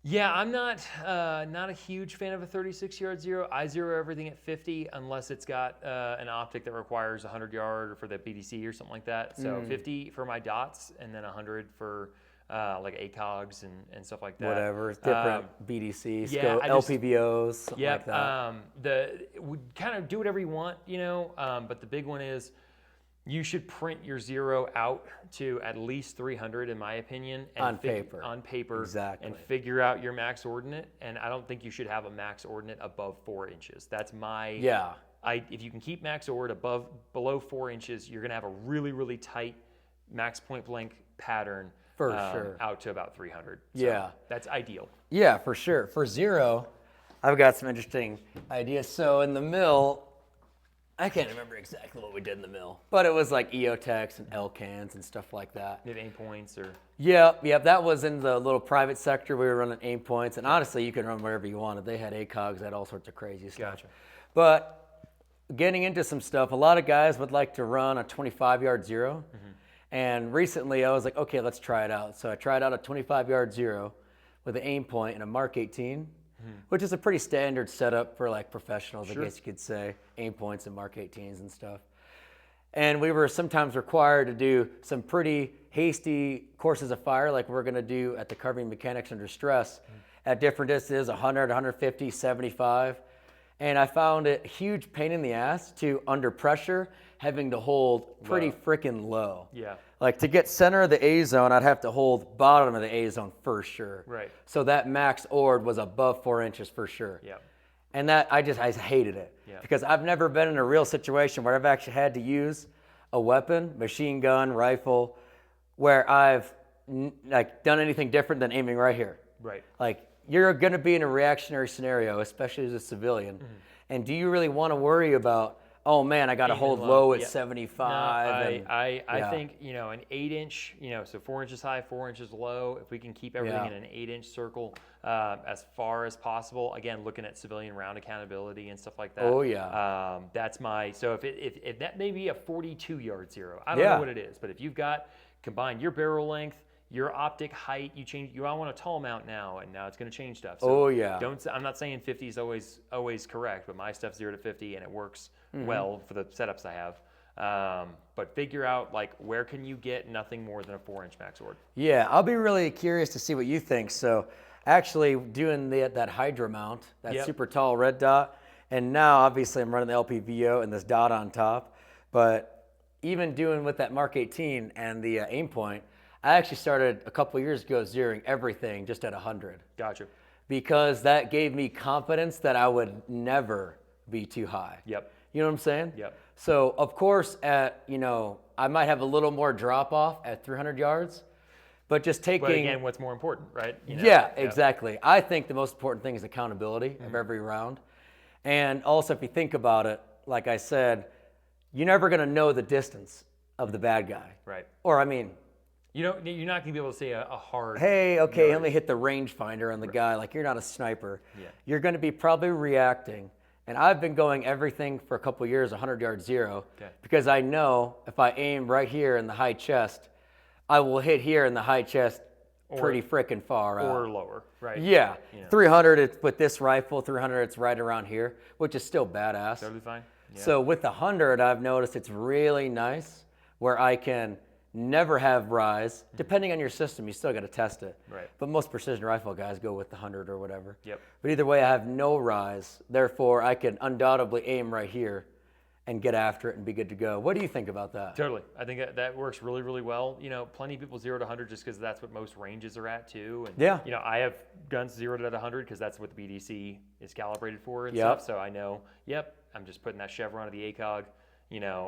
Yeah, I'm not a huge fan of a 36-yard zero. I zero everything at 50 unless it's got an optic that requires 100-yard or for the BDC or something like that. So 50 for my dots and then 100 for like ACOGs and stuff like that. Whatever, different BDC, LPVOs, something like that. We kind of do whatever you want, but the big one is you should print your zero out to at least 300, in my opinion. And on paper. On paper. Exactly. And figure out your max ordinate. And I don't think you should have a max ordinate above 4 inches. That's my... Yeah. If you can keep max ord below 4 inches, you're going to have a really, really tight max point blank pattern. For sure. Out to about 300. So that's ideal. Yeah, for sure. For zero, I've got some interesting ideas. So in the mill, I can't remember exactly what we did in the mill, but it was like EOTechs and LCANs and stuff like that. You have aim points or? Yeah, that was in the little private sector. We were running aim points, and honestly, you can run wherever you wanted. They had ACOGs, they had all sorts of crazy stuff. Gotcha. But getting into some stuff, a lot of guys would like to run a 25-yard zero. And recently I was like, okay, let's try it out. So I tried out a 25-yard zero with an aim point and a Mark 18. which is a pretty standard setup for like professionals, I guess you could say, aim points and Mark 18s and stuff. And we were sometimes required to do some pretty hasty courses of fire, like we're going to do at the Covering Mechanics Under Stress at different distances, 100, 150, 75. And I found it a huge pain in the ass to, under pressure, having to hold pretty freaking low. Yeah. Like to get center of the A zone, I'd have to hold bottom of the A zone for sure. Right. So that max ord was above 4 inches for sure. Yeah. And that I hated it because I've never been in a real situation where I've actually had to use a weapon, machine gun, rifle, where I've like done anything different than aiming right here. Right. Like you're going to be in a reactionary scenario, especially as a civilian. And do you really want to worry about, oh man, I got to hold low at 75? No, I think, an 8-inch, so 4 inches high, 4 inches low, if we can keep everything in an 8-inch circle as far as possible, again, looking at civilian round accountability and stuff like that. Oh, yeah. That's so if that may be a 42-yard zero, I don't know what it is, but if you've got combined your barrel length, your optic height, you want a tall mount now, and now it's going to change stuff. So I'm not saying 50 is always correct, but my stuff's 0 to 50, and it works well for the setups I have. But figure out like where can you get nothing more than a 4-inch max ord. Yeah, I'll be really curious to see what you think. So actually doing that Hydra mount, that super tall red dot, and now obviously I'm running the LPVO and this dot on top, but even doing with that Mark 18 and the aim point, I actually started a couple of years ago zeroing everything just at 100. Gotcha. Because that gave me confidence that I would never be too high. Yep. You know what I'm saying? Yep. So of course I might have a little more drop off at 300 yards, but just taking. But again, what's more important, right? Exactly. I think the most important thing is accountability of every round. And also if you think about it, like I said, you're never going to know the distance of the bad guy. Right. Or I mean, you're not going to be able to say a hard. Hey, okay, let me hit the rangefinder on the guy. Like you're not a sniper. Yeah. You're going to be probably reacting. And I've been going everything for a couple of years, 100-yard zero, because I know if I aim right here in the high chest, I will hit here in the high chest pretty freaking far out. Or lower, right? Yeah. 300 with this rifle, 300 it's right around here, which is still badass. Totally fine. Yeah. So with the 100, I've noticed it's really nice where I can never have rise. Depending on your system, you still got to test it. Right. But most precision rifle guys go with the 100 or whatever. Yep. But either way, I have no rise. Therefore, I can undoubtedly aim right here and get after it and be good to go. What do you think about that? Totally. I think that works really, really well. Plenty of people 0 to 100 just because that's what most ranges are at too. And I have guns 0 to 100 because that's what the BDC is calibrated for and stuff. So I know, I'm just putting that chevron of the ACOG,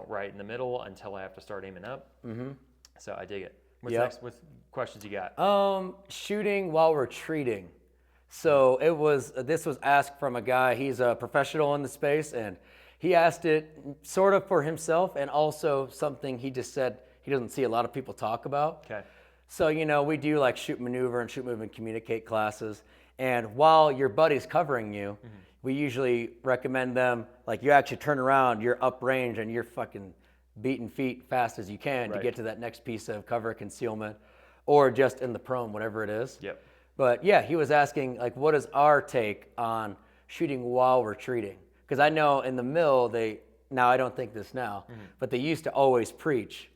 right in the middle until I have to start aiming up. Mm-hmm. So I dig it. What's next? What questions you got? Shooting while retreating. So this was asked from a guy. He's a professional in the space, and he asked it sort of for himself and also something he just said he doesn't see a lot of people talk about. Okay. So, we do like shoot maneuver and shoot, move, and communicate classes. And while your buddy's covering you, we usually recommend them, like you actually turn around, you're uprange, and you're fucking beating feet fast as you can to get to that next piece of cover concealment or just in the prone, whatever it is. Yep. But yeah, he was asking, like, what is our take on shooting while retreating? Because I know in the mill, now I don't think this now, but they used to always preach,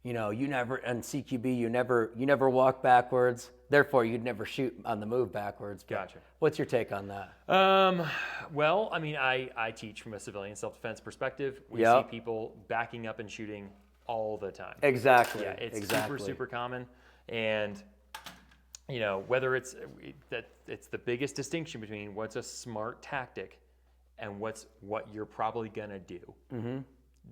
you never, on CQB, you never walk backwards. Therefore, you'd never shoot on the move backwards. But Gotcha. What's your take on that? Well, I mean, I teach from a civilian self-defense perspective. We see people backing up and shooting all the time. Exactly. Yeah, it's super, super common. And, whether it's the biggest distinction between what's a smart tactic and what you're probably going to do. Mm-hmm.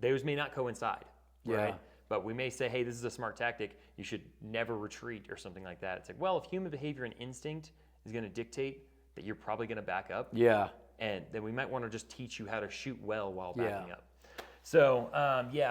Those may not coincide, right? But we may say, hey, this is a smart tactic. You should never retreat or something like that. It's like, well, if human behavior and instinct is going to dictate that you're probably going to back up, and then we might want to just teach you how to shoot well while backing up. So,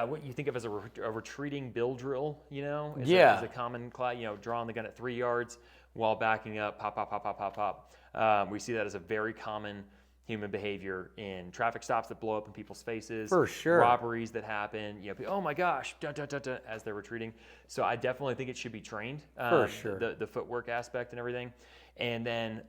what you think of as a retreating bill drill, is a common class, drawing the gun at 3 yards while backing up, pop, pop, pop, pop, pop, pop. We see that as a very common human behavior in traffic stops that blow up in people's faces. For sure. Robberies that happen, oh my gosh, da, da, da, da, as they're retreating. So I definitely think it should be trained. For sure. The footwork aspect and everything. And then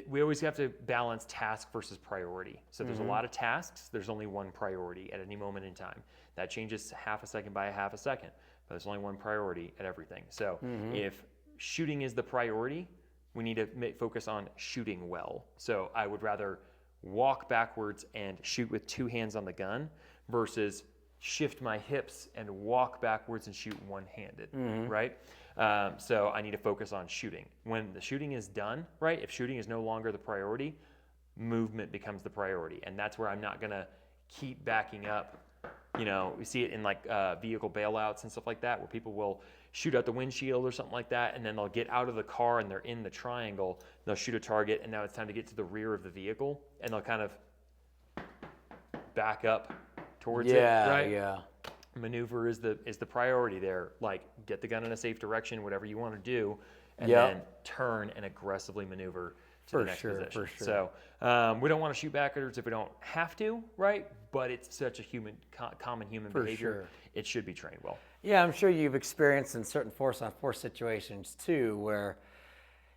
we always have to balance task versus priority. So there's a lot of tasks. There's only one priority at any moment in time. That changes half a second by a half a second, but there's only one priority at everything. So if shooting is the priority, we need to focus on shooting well. So I would rather walk backwards and shoot with two hands on the gun versus shift my hips and walk backwards and shoot one-handed, right? So I need to focus on shooting. When the shooting is done, right, if shooting is no longer the priority, movement becomes the priority. And that's where I'm not gonna keep backing up. You know, we see it in like vehicle bailouts and stuff like that, where people will shoot out the windshield or something like that, and then they'll get out of the car and they're in the triangle, they'll shoot a target, and now it's time to get to the rear of the vehicle, and they'll kind of back up towards it, right? Yeah. Maneuver is the priority there. Like, get the gun in a safe direction, whatever you want to do, and then turn and aggressively maneuver to the next position. For sure. So we don't want to shoot backwards if we don't have to, right? But it's such a common human behavior. Sure. It should be trained well. Yeah, I'm sure you've experienced in certain force-on-force situations too, where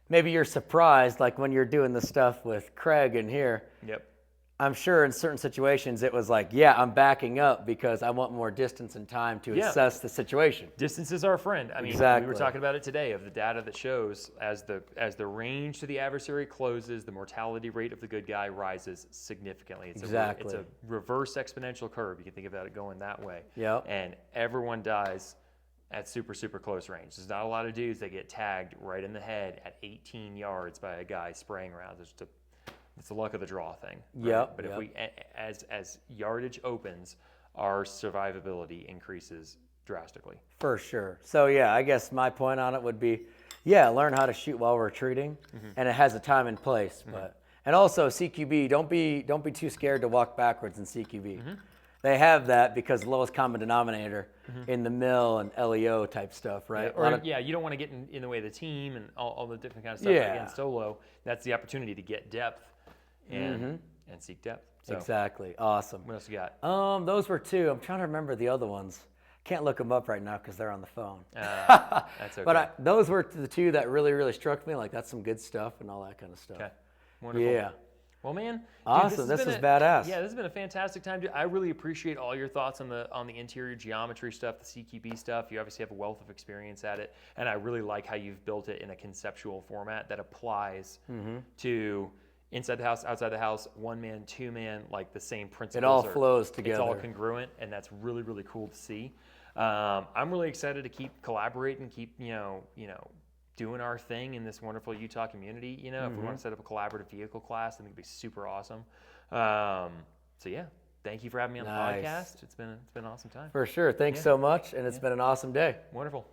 maybe you're surprised, like when you're doing the stuff with Craig in here. Yep. I'm sure in certain situations it was like, yeah, I'm backing up because I want more distance and time to assess the situation. Distance is our friend. I mean, Exactly. we were talking about it today of the data that shows as the range to the adversary closes, the mortality rate of the good guy rises significantly. It's a reverse exponential curve. You can think about it going that way. Yep. And everyone dies at super, super close range. There's not a lot of dudes that get tagged right in the head at 18 yards by a guy spraying around. It's the luck of the draw thing. Right? Yep. But if we, as yardage opens, our survivability increases drastically. For sure. So yeah, I guess my point on it would be, learn how to shoot while retreating, and it has a time and place. But and also CQB, don't be too scared to walk backwards in CQB. They have that because lowest common denominator in the mill and LEO type stuff, right? You don't want to get in the way of the team and all the different kind of stuff. Yeah. Again, solo, that's the opportunity to get depth and seek depth. So, exactly. Awesome. what else you got? Those were two. I'm trying to remember the other ones. Can't look them up right now because they're on the phone. That's okay. But those were the two that really, really struck me. Like, that's some good stuff and all that kind of stuff. Okay. Wonderful. Yeah. Well, man. Awesome. Dude, this was badass. Yeah, this has been a fantastic time. I really appreciate all your thoughts on the interior geometry stuff, the CQB stuff. You obviously have a wealth of experience at it, and I really like how you've built it in a conceptual format that applies to inside the house, outside the house, one man, two man, like the same principles. It all flows together. It's all congruent, and that's really, really cool to see. I'm really excited to keep collaborating, keep doing our thing in this wonderful Utah community. If we want to set up a collaborative vehicle class, I think it'd be super awesome. So yeah, thank you for having me on the podcast. It's been an awesome time. For sure. Thanks so much, and it's been an awesome day. Wonderful.